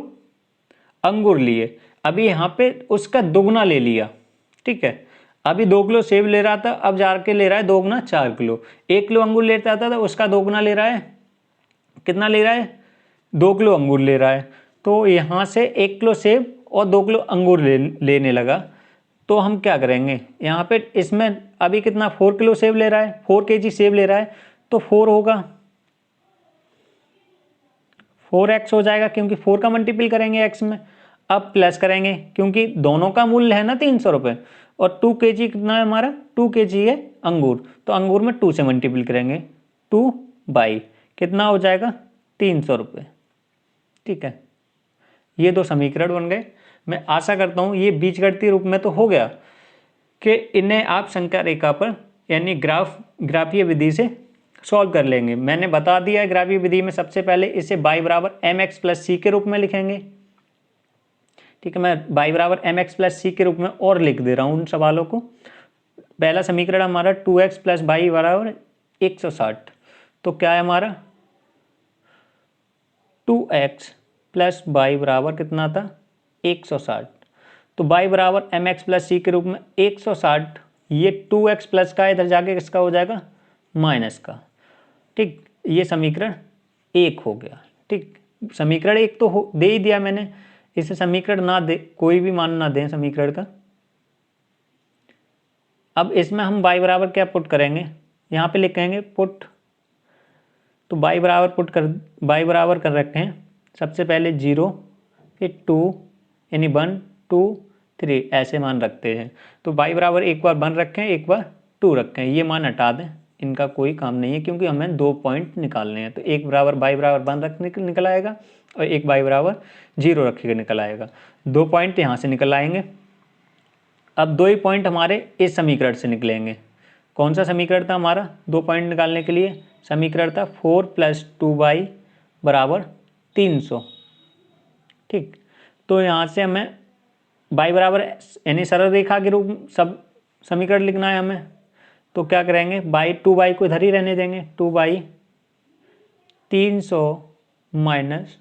अंगूर लिए। अभी यहाँ पे उसका दोगुना ले लिया, ठीक है। अभी 2 किलो सेब ले रहा था, अब जाके ले रहा है दोगुना 4 किलो। 1 किलो अंगूर लेता था तो उसका दोगुना ले रहा है, कितना ले रहा है 2 किलो अंगूर ले रहा है। तो यहाँ से 1 किलो सेब और 2 किलो अंगूर लेने लगा। तो हम क्या करेंगे, यहाँ पे इसमें अभी कितना 4 किलो सेब ले रहा है, 4 kg सेब ले रहा है, तो 4 होगा, 4x हो जाएगा क्योंकि 4 का मल्टीपल करेंगे x में। अब प्लस करेंगे क्योंकि दोनों का मूल्य है ना 300 रुपये, और 2 kg कितना है हमारा 2 kg है अंगूर, तो अंगूर में 2 से मल्टीपल करेंगे, 2 बाई कितना हो जाएगा 300 रुपये, ठीक है। ये दो समीकरण बन गए। मैं आशा करता हूँ ये बीजगणितीय रूप में तो हो गया कि इन्हें आप संख्या रेखा पर यानी ग्राफीय विधि से सॉल्व कर लेंगे। मैंने बता दिया है ग्राफीय विधि में सबसे पहले इसे y बराबर mx प्लस सी के रूप में लिखेंगे, ठीक है। मैं y बराबर mx प्लस सी के रूप में और लिख दे रहा हूँ उन सवालों को। पहला समीकरण हमारा 2x प्लस y बराबर 160, तो क्या है हमारा 2x प्लस y बराबर कितना था 160। तो y बराबर mx प्लस सी के रूप में 160, ये 2x प्लस का इधर जाके किसका हो जाएगा माइनस का, ठीक। ये समीकरण 1 हो गया, ठीक। समीकरण 1 तो दे ही दिया मैंने, इसे समीकरण ना दे कोई भी मान ना दें समीकरण का। अब इसमें हम y बराबर क्या पुट करेंगे, यहाँ पे लिखेंगे पुट, तो y बराबर कर रखे हैं सबसे पहले 0, फिर 2 यानी 1 2 3 ऐसे मान रखते हैं। तो y बराबर एक बार 1 रखें एक बार 2 रखें, ये मान हटा दें, इनका कोई काम नहीं है क्योंकि हमें 2 पॉइंट निकालने हैं। तो एक बराबर y बराबर 1 रख निकल आएगा और एक y बराबर 0 रखेगा निकल आएगा, 2 पॉइंट यहाँ से निकल आएंगे। अब 2 ही पॉइंट हमारे इस समीकरण से निकलेंगे। कौन सा समीकरण था हमारा 2 पॉइंट निकालने के लिए, समीकरण था 4 + 2y बराबर 300, ठीक। तो यहाँ से हमें y बराबर यानी सरल रेखा के रूप सब समीकरण लिखना है हमें। तो क्या करेंगे 2y को इधर ही रहने देंगे, 2y 300 माइनस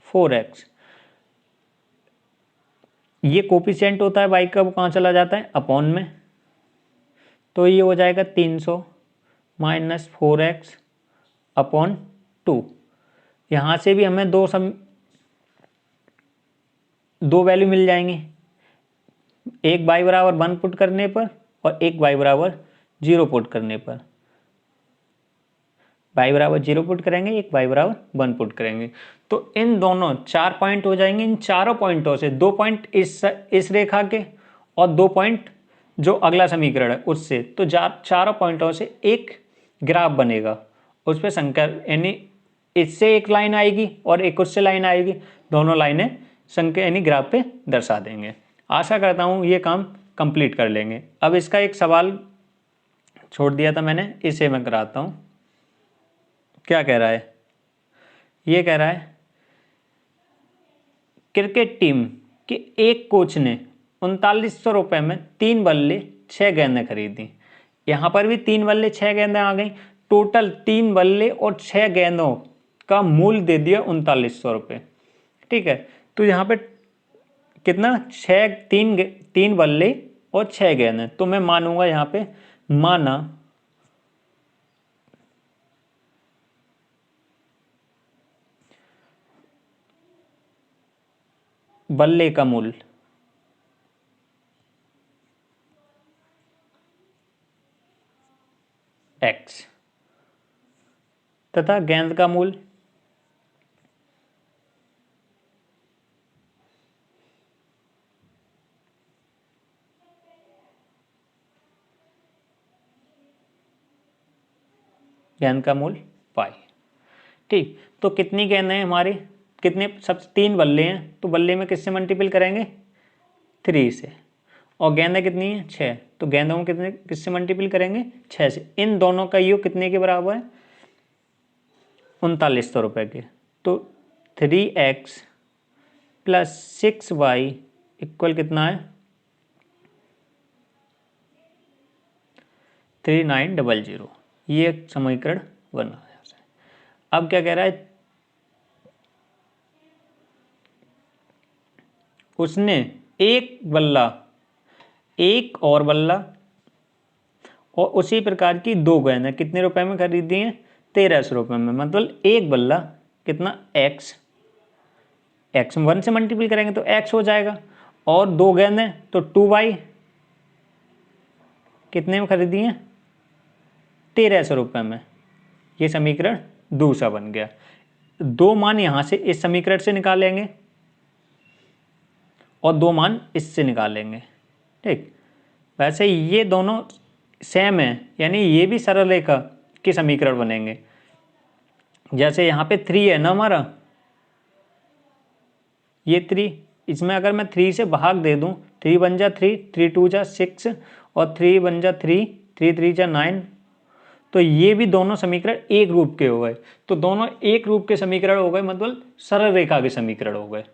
4x, ये कोफिशिएंट होता है y का, वो कहाँ चला जाता है अपॉन में, तो ये हो जाएगा 300 माइनस 4x अपॉन 2। यहाँ से भी हमें दो वैल्यू मिल जाएंगी, एक y बराबर 1 पुट करने पर और एक y बराबर 0 पुट करने पर। y बराबर 0 पुट करेंगे, एक y बराबर 1 पुट करेंगे, तो इन दोनों 4 पॉइंट हो जाएंगे। इन चारों पॉइंटों से 2 पॉइंट इस रेखा के और 2 पॉइंट जो अगला समीकरण है उससे, तो चारों पॉइंटों से एक ग्राफ बनेगा, उस पर संख्या यानी इससे एक लाइन आएगी और एक उससे लाइन आएगी, दोनों लाइनें संख्या यानी ग्राफ पे दर्शा देंगे। आशा करता हूँ ये काम कंप्लीट कर लेंगे। अब इसका एक सवाल छोड़ दिया था मैंने, इसे मैं कराता हूँ। क्या कह रहा है, ये कह रहा है क्रिकेट टीम के एक कोच ने 3900 रुपये में 3 बल्ले 6 गेंदें खरीदी। यहाँ पर भी 3 बल्ले 6 गेंदें आ गई, टोटल 3 बल्ले और 6 गेंदों का मूल्य दे दिया 3900 रुपये, ठीक है। तो यहाँ पे कितना 3 बल्ले और 6 गेंदें, तो मैं मानूंगा यहाँ पे माना बल्ले का मूल्य x तथा गेंद का मूल्य गेंद का मूल पाई। ठीक, तो कितनी गेंद है हमारी, कितने, सब 3 बल्ले हैं, तो बल्ले में किससे मल्टीपल करेंगे, 3 से। और गेंदें कितनी है, 6, तो गेंदों में कितने, किससे मल्टीपल करेंगे, 6 से। इन दोनों का योग कितने के बराबर है, 3900 रुपये के। तो 3x प्लस 6y इक्वल कितना है, 3900। ये एक समीकरण बना है। अब क्या कह रहा है, उसने एक बल्ला, एक और बल्ला और उसी प्रकार की 2 गेंदें कितने रुपए में खरीदी हैं, 1300 रुपये में। मतलब एक बल्ला कितना, x, x 1 से मल्टीपल करेंगे तो x हो जाएगा, और 2 गेंदें तो 2y कितने में खरीदी हैं, 1300 रुपये में। ये समीकरण दूसरा बन गया। 2 मान यहाँ से इस समीकरण से निकालेंगे और 2 मान इससे निकालेंगे। ठीक, वैसे ये दोनों सेम है, यानी ये भी सरल रेखा के समीकरण बनेंगे। जैसे यहाँ पे 3 है ना हमारा, ये 3, इसमें अगर मैं 3 से भाग दे दूँ, 3 बन जा 3, 3 2 जा 6 और 3 बन जा 3, 3 3 जा 9, तो ये भी दोनों समीकरण एक रूप के हो गए। तो दोनों एक रूप के समीकरण हो गए, मतलब सरल रेखा के समीकरण हो गए।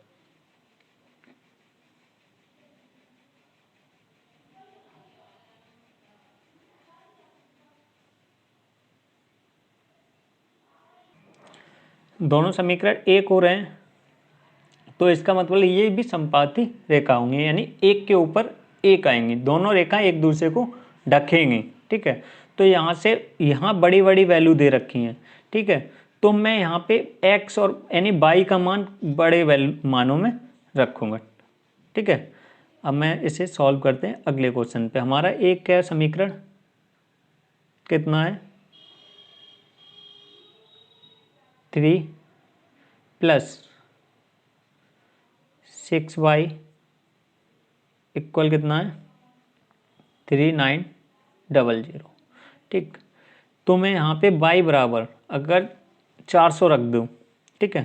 दोनों समीकरण एक हो रहे हैं, तो इसका मतलब ये भी समपाती रेखा होंगी, यानी एक के ऊपर एक आएंगी, दोनों रेखा एक दूसरे को ढकेंगी। ठीक है, तो यहाँ से यहाँ बड़ी बड़ी वैल्यू दे रखी हैं। ठीक है, तो मैं यहाँ पे x और यानी y का मान बड़े वैल्यू मानों में रखूँगा। ठीक है, अब मैं इसे सॉल्व करते हैं अगले क्वेश्चन पे। हमारा एक क्या समीकरण कितना है, 3 प्लस 6y इक्वल कितना है, 3900। ठीक, तो मैं यहाँ पे y बराबर अगर 400 रख दूँ, ठीक है,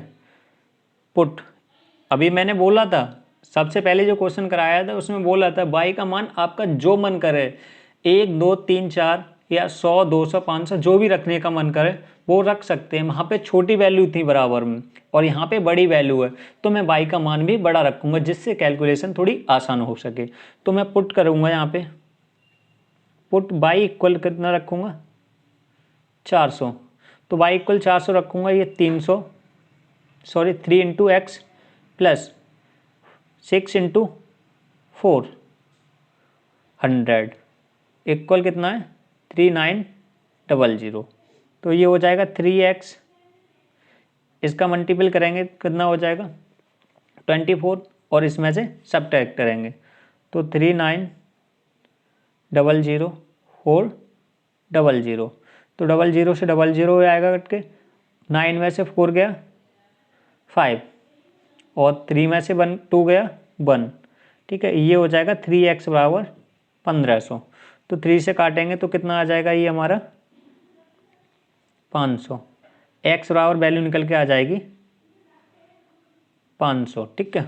पुट, अभी मैंने बोला था सबसे पहले जो क्वेश्चन कराया था उसमें बोला था y का मान आपका जो मन करे, 1 2 3 4 या 100 200 500 जो भी रखने का मन करे वो रख सकते हैं। वहाँ पे छोटी वैल्यू थी बराबर में और यहाँ पे बड़ी वैल्यू है, तो मैं y का मान भी बड़ा रखूँगा जिससे कैलकुलेशन थोड़ी आसान हो सके। तो मैं पुट करूँगा यहाँ पे, पुट y इक्वल कितना रखूँगा, 400। तो y इक्वल 400 रखूँगा, ये 300 sorry 3 into x plus 6 into 400 equal कितना है, 3900। तो ये हो जाएगा 3x, इसका मल्टीपल करेंगे कितना हो जाएगा 24, और इसमें से सब्ट्रैक्ट करेंगे तो 3900 400, तो 00 से 00 आएगा कट के, 9 में से 4 गया 5 और 3 में से 2 गया 1। ठीक है, ये हो जाएगा 3x बराबर 1500। तो 3 से काटेंगे तो कितना आ जाएगा ये हमारा 500। x बराबर वैल्यू निकल के आ जाएगी 500। ठीक है,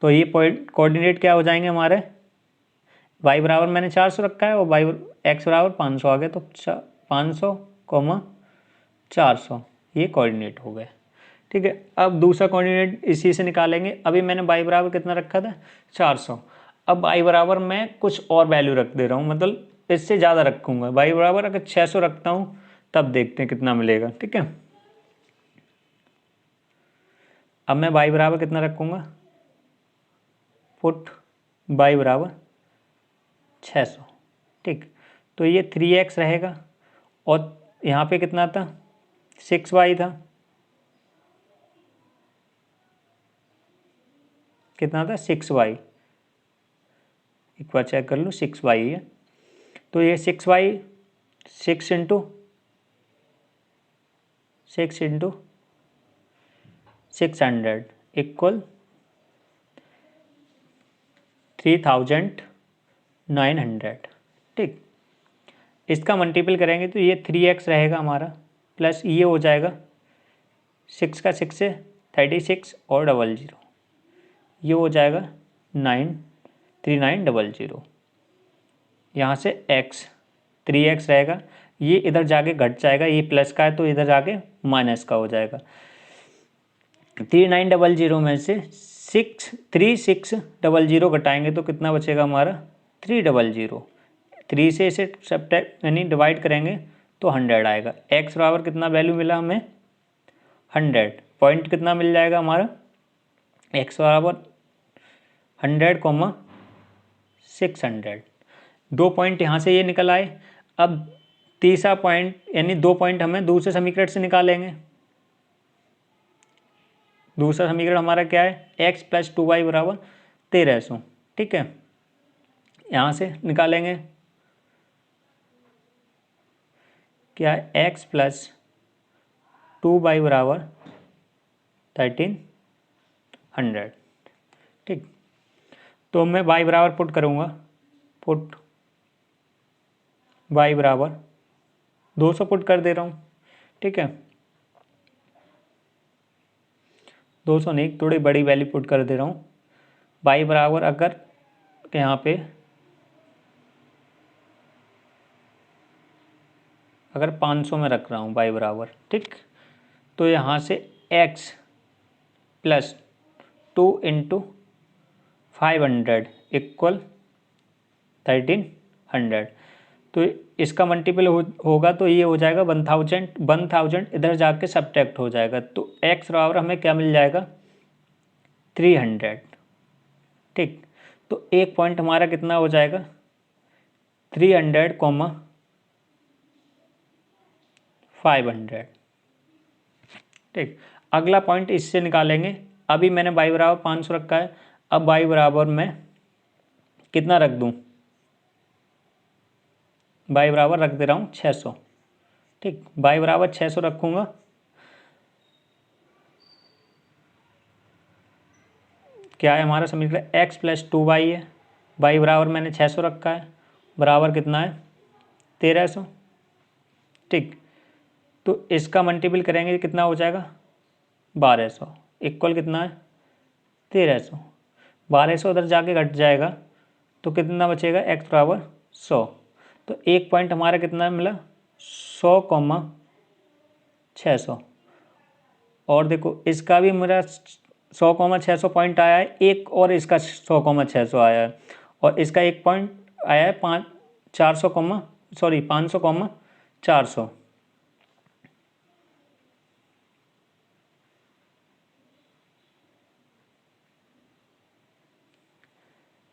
तो ये पॉइंट कोऑर्डिनेट क्या हो जाएंगे हमारे, y बराबर मैंने 400 रखा है और x बराबर 500 आ गया, तो 500 400 ये कोऑर्डिनेट हो गए। ठीक है, अब दूसरा कोऑर्डिनेट इसी से निकालेंगे। अभी मैंने y बराबर कितना रखा था 400, अब y बराबर मैं कुछ और वैल्यू रख दे रहा हूँ, मतलब इससे ज़्यादा रखूँगा। y बराबर अगर 600 रखता हूँ तब देखते हैं कितना मिलेगा। ठीक है, अब मैं y बराबर कितना रखूँगा, पुट y बराबर 600। ठीक, तो ये 3x रहेगा और यहाँ पे कितना था 6y था, कितना था 6y, एक बार चेक कर लो 6y है, तो ये 6y 6 इंटू 600 इक्वल 3900। ठीक, इसका मल्टीपल करेंगे तो ये 3x रहेगा हमारा, प्लस ये हो जाएगा 6 का 6 से 36 और 00, ये हो जाएगा 93900। यहाँ से x 3x रहेगा, ये इधर जाके घट जाएगा, ये प्लस का है तो इधर जाके माइनस का हो जाएगा। 3900 में से 3600 घटाएंगे तो कितना बचेगा हमारा 300। 3 से इसे सब्ट्रैक्ट यानी डिवाइड करेंगे तो 100 आएगा। x बराबर कितना वैल्यू मिला हमें 100। पॉइंट कितना मिल जाएगा हमारा x बराबर 100, 600। 2 पॉइंट यहाँ से ये निकल आए। अब तीसरा पॉइंट यानी 2 पॉइंट हमें दूसरे समीकरण से निकालेंगे। दूसरा समीकरण हमारा क्या है x + 2y बराबर 1300। ठीक है, यहाँ से निकालेंगे क्या है x + 2y बराबर 1300। ठीक, तो मैं y बराबर पुट करूँगा, पुट y बराबर 200 पुट कर दे रहा हूँ। ठीक है, 200 नहीं, थोड़ी बड़ी वैल्यू पुट कर दे रहा हूँ। y बराबर अगर यहाँ पे अगर 500 में रख रहा हूँ y बराबर, ठीक, तो यहाँ से x + 2 × 500 = 1300। तो इसका मल्टीपल होगा तो ये हो जाएगा 1000। 1000 इधर जाके सब्ट्रैक्ट हो जाएगा तो x बराबर हमें क्या मिल जाएगा 300। ठीक, तो एक पॉइंट हमारा कितना हो जाएगा 300, 500। ठीक, अगला पॉइंट इससे निकालेंगे। अभी मैंने y बराबर 500 रखा है, अब y बराबर मैं कितना रख दूं, y बराबर रख दे रहा हूँ 600। ठीक, y बराबर 600 रखूँगा। क्या है हमारा समीकरण x + 2y है, y बराबर मैंने 600 रखा है, बराबर कितना है 1300। ठीक, तो इसका मल्टीपल करेंगे कितना हो जाएगा 1200 इक्वल कितना है 1300। 1200 उधर जाके घट जाएगा तो कितना बचेगा x बराबर 100। तो एक पॉइंट हमारा कितना मिला 100, 600। और देखो इसका भी मेरा 100, 600 पॉइंट आया है, एक और इसका 100, 600 आया है, और इसका एक पॉइंट आया है 500, 400।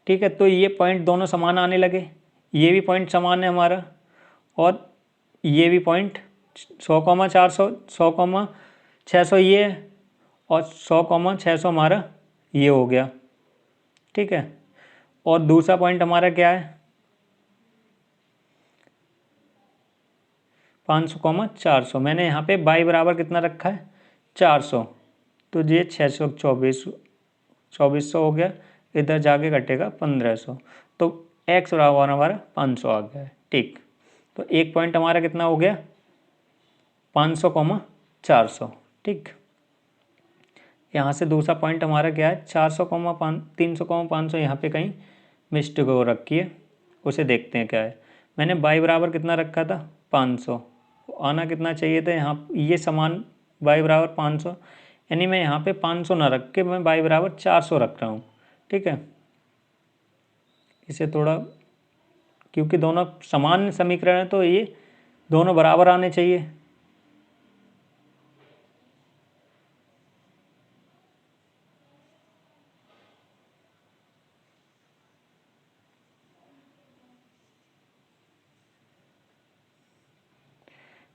ठीक है, तो ये पॉइंट दोनों समान आने लगे, ये भी पॉइंट समान है हमारा, और ये भी पॉइंट 100, 400, 100, 600 ये है, और 100, 600 हमारा ये हो गया। ठीक है, और दूसरा पॉइंट हमारा क्या है 500, 400। मैंने यहाँ पे y बराबर कितना रखा है 400, तो ये 600, 2400 हो गया, इधर जाके कटेगा 1500, तो x बराबर हमारा 500 आ गया है। ठीक, तो एक पॉइंट हमारा कितना हो गया 500, 400। ठीक, यहाँ से दूसरा पॉइंट हमारा क्या है 400, 300, 500, यहाँ पे कहीं मिस्टेक हो रखी है, उसे देखते हैं क्या है। मैंने y बराबर कितना रखा था 500, आना कितना चाहिए था यहाँ, ये समान y बराबर 500, यानी मैं यहाँ पे 500 ना रख के मैं y बराबर 400 रख रहा हूँ। ठीक है, इसे थोड़ा, क्योंकि दोनों समान समीकरण है तो ये दोनों बराबर आने चाहिए।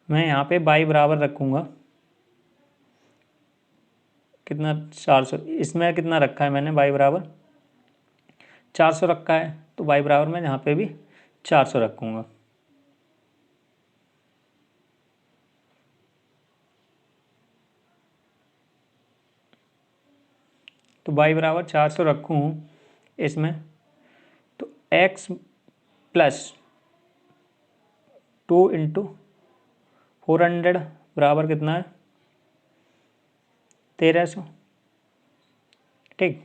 मैं यहाँ पे y बराबर रखूँगा कितना 400, इसमें कितना रखा है मैंने y बराबर 400 रखा है, तो y बराबर मैं यहाँ पे भी 400 रखूँगा। तो y बराबर 400 रखूँ इसमें, तो x + 2 इंटू 400 बराबर कितना है 1300। ठीक,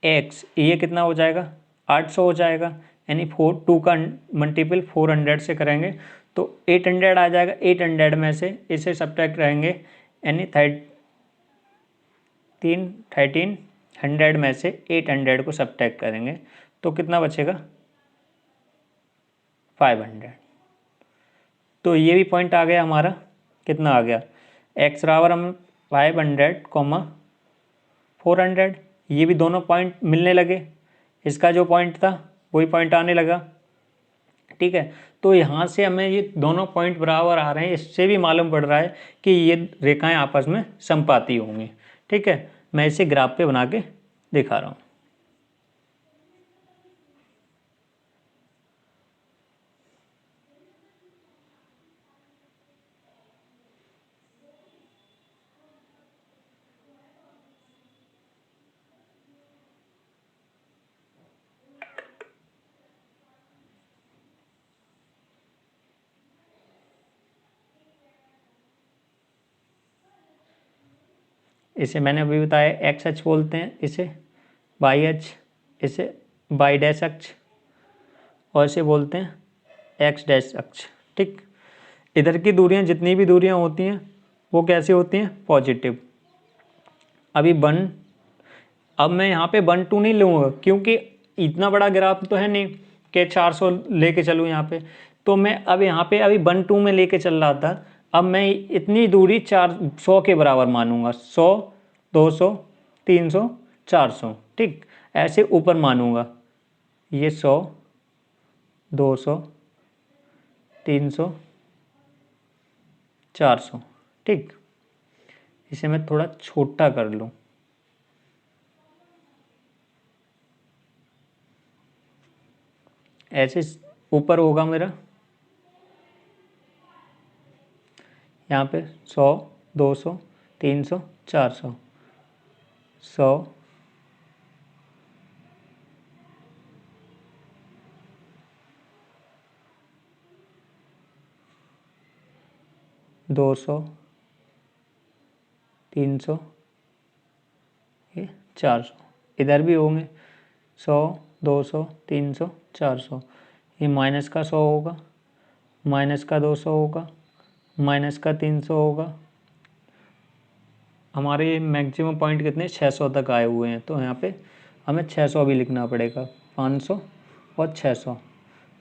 एक्स ये कितना हो जाएगा 800 हो जाएगा, यानी 2 का मल्टीपल 400 से करेंगे तो 800 आ जाएगा। 800 में से इसे सब्ट्रैक्ट करेंगे, यानी 1300 में से 800 को सब्ट्रैक्ट करेंगे तो कितना बचेगा 500। तो ये भी पॉइंट आ गया हमारा, कितना आ गया एक्स बराबर हम 500 कॉमा 400, ये भी दोनों पॉइंट मिलने लगे, इसका जो पॉइंट था वही पॉइंट आने लगा। ठीक है, तो यहाँ से हमें ये दोनों पॉइंट बराबर आ रहे हैं, इससे भी मालूम पड़ रहा है कि ये रेखाएं आपस में समपाती होंगी। ठीक है, मैं इसे ग्राफ पे बना के दिखा रहा हूँ। इसे मैंने अभी बताया एक्स अक्ष बोलते हैं, इसे वाई अक्ष, इसे वाई डैश अक्ष, और इसे बोलते हैं एक्स डैश अक्ष। ठीक, इधर की दूरियां जितनी भी दूरियां होती हैं वो कैसे होती हैं पॉजिटिव। अभी अब मैं यहाँ पे 1 2 नहीं लूँगा क्योंकि इतना बड़ा ग्राफ तो है नहीं कि 400 लेके चलूँ यहाँ पे, तो मैं अब यहाँ पे अभी 1 2 में लेके चल रहा था। अब मैं इतनी दूरी 400 के बराबर मानूंगा, 100 200 300 400। ठीक, ऐसे ऊपर मानूंगा, ये 100 200 300 400। ठीक, इसे मैं थोड़ा छोटा कर लूँ, ऐसे ऊपर होगा मेरा यहाँ पे 100 200 300 400, 100 200 300 ये 400, इधर भी होंगे 100 200 300 400। ये माइनस का 100 होगा, माइनस का 200 होगा, माइनस का 300 होगा। हमारे मैक्सिमम पॉइंट कितने 600 तक आए हुए हैं, तो यहाँ पे हमें 600 भी लिखना पड़ेगा, 500 और 600।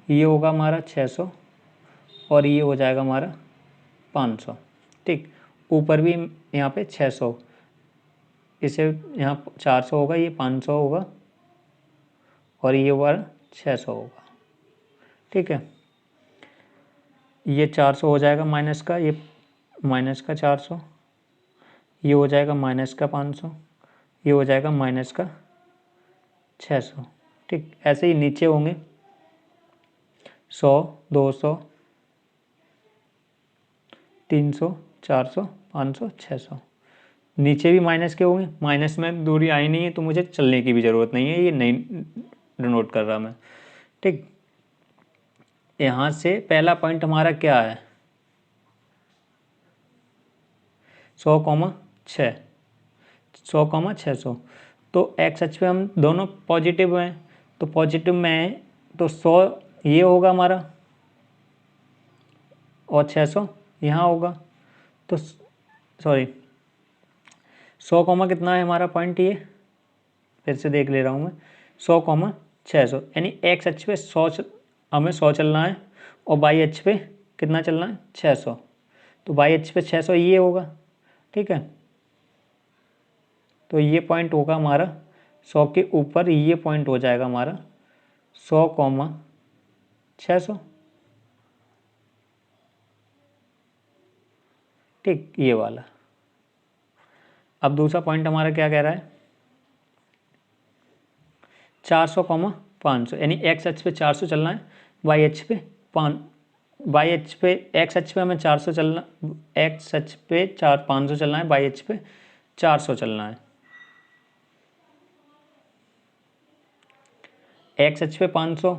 ये होगा हमारा 600 और ये हो जाएगा हमारा 500। ठीक, ऊपर भी यहाँ पे 600, इसे यहाँ 400 होगा, ये 500 होगा और ये वाला 600 होगा। ठीक है, ये 400 हो जाएगा माइनस का, ये माइनस का 400, ये हो जाएगा माइनस का 500, ये हो जाएगा माइनस का 600। ठीक, ऐसे ही नीचे होंगे 100 200 300 400 500 600। नीचे भी माइनस के होंगे, माइनस में दूरी आई नहीं है तो मुझे चलने की भी ज़रूरत नहीं है, ये नहीं डिनोट कर रहा मैं। ठीक, यहाँ से पहला पॉइंट हमारा क्या है 100,600, 100,600। तो एक्स अक्ष पे हम दोनों पॉजिटिव हैं, तो पॉजिटिव में है तो 100 ये होगा हमारा और 600 यहाँ होगा। तो सॉरी 100, कितना है हमारा पॉइंट, ये फिर से देख ले रहा हूँ मैं, 100,600, यानी एक्स अक्ष पे 100 हमें 100 चलना है और वाई अक्ष पे कितना चलना है 600। तो वाई अक्ष पे 600 ये होगा। ठीक है, तो ये पॉइंट होगा हमारा 100 के ऊपर, ये पॉइंट हो जाएगा हमारा 100,600। ठीक, ये वाला। अब दूसरा पॉइंट हमारा क्या कह रहा है 400,500, यानी एक्स अक्ष पे 400 चलना है, वाई अक्ष पे एक्स अक्ष पे हमें 400 चलना, एक्स अक्ष पे 500 चलना है, वाई अक्ष पे 400 चलना है। एक्स अक्ष पे 500,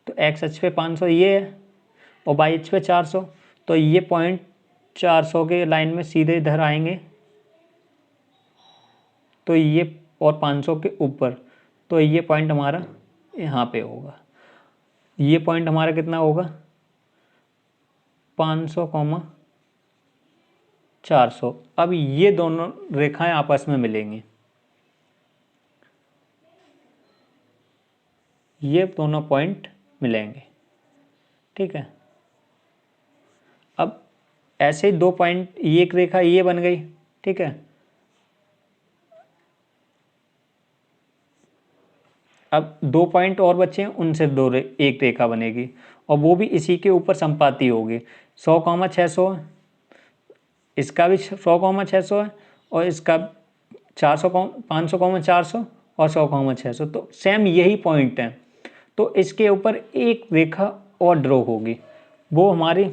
तो एक्स अक्ष पे 500 ये है और वाई अक्ष पे 400, तो ये पॉइंट 400 के लाइन में सीधे इधर आएंगे, तो ये और 500 के ऊपर, तो ये पॉइंट हमारा यहाँ पे होगा। ये पॉइंट हमारा कितना होगा 500, 400। अब ये दोनों रेखाएं आपस में मिलेंगी, ये दोनों पॉइंट मिलेंगे, ठीक है। अब ऐसे ही 2 पॉइंट, ये एक रेखा ये बन गई, ठीक है। अब 2 पॉइंट और बचे हैं, उनसे एक रेखा बनेगी और वो भी इसी के ऊपर संपाती होगी। 100, 600 है, इसका भी 100, 600 है और इसका 400, 500, 400 और 100, 600, तो सेम यही पॉइंट है। तो इसके ऊपर एक रेखा और ड्रॉ होगी, वो हमारी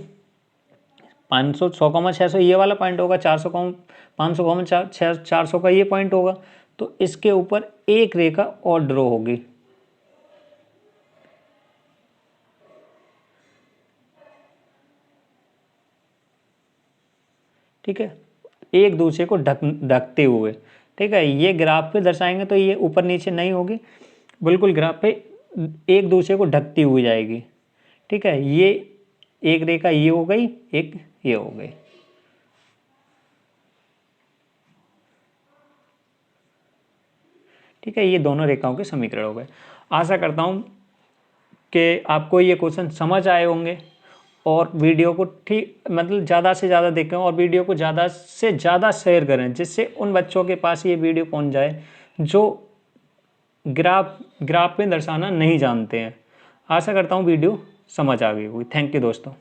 500, 100, 600 ये वाला पॉइंट होगा, 400, 500, 400 का ये पॉइंट होगा, तो इसके ऊपर एक रेखा और ड्रॉ होगी। ठीक है, एक दूसरे को ढकते हुए, ठीक है। ये ग्राफ पे दर्शाएंगे तो ये ऊपर नीचे नहीं होगी, बिल्कुल ग्राफ पे एक दूसरे को ढकती हुई जाएगी, ठीक है। ये एक रेखा ये हो गई, एक ये हो गई, ठीक है। ये दोनों रेखाओं के समीकरण हो गए। आशा करता हूँ कि आपको ये क्वेश्चन समझ आए होंगे और वीडियो को ठीक मतलब ज़्यादा से ज़्यादा देखें और वीडियो को ज़्यादा से ज़्यादा शेयर करें, जिससे उन बच्चों के पास ये वीडियो पहुंच जाए जो ग्राफ में दर्शाना नहीं जानते हैं। आशा करता हूँ वीडियो समझ आ गई होगी। थैंक यू दोस्तों।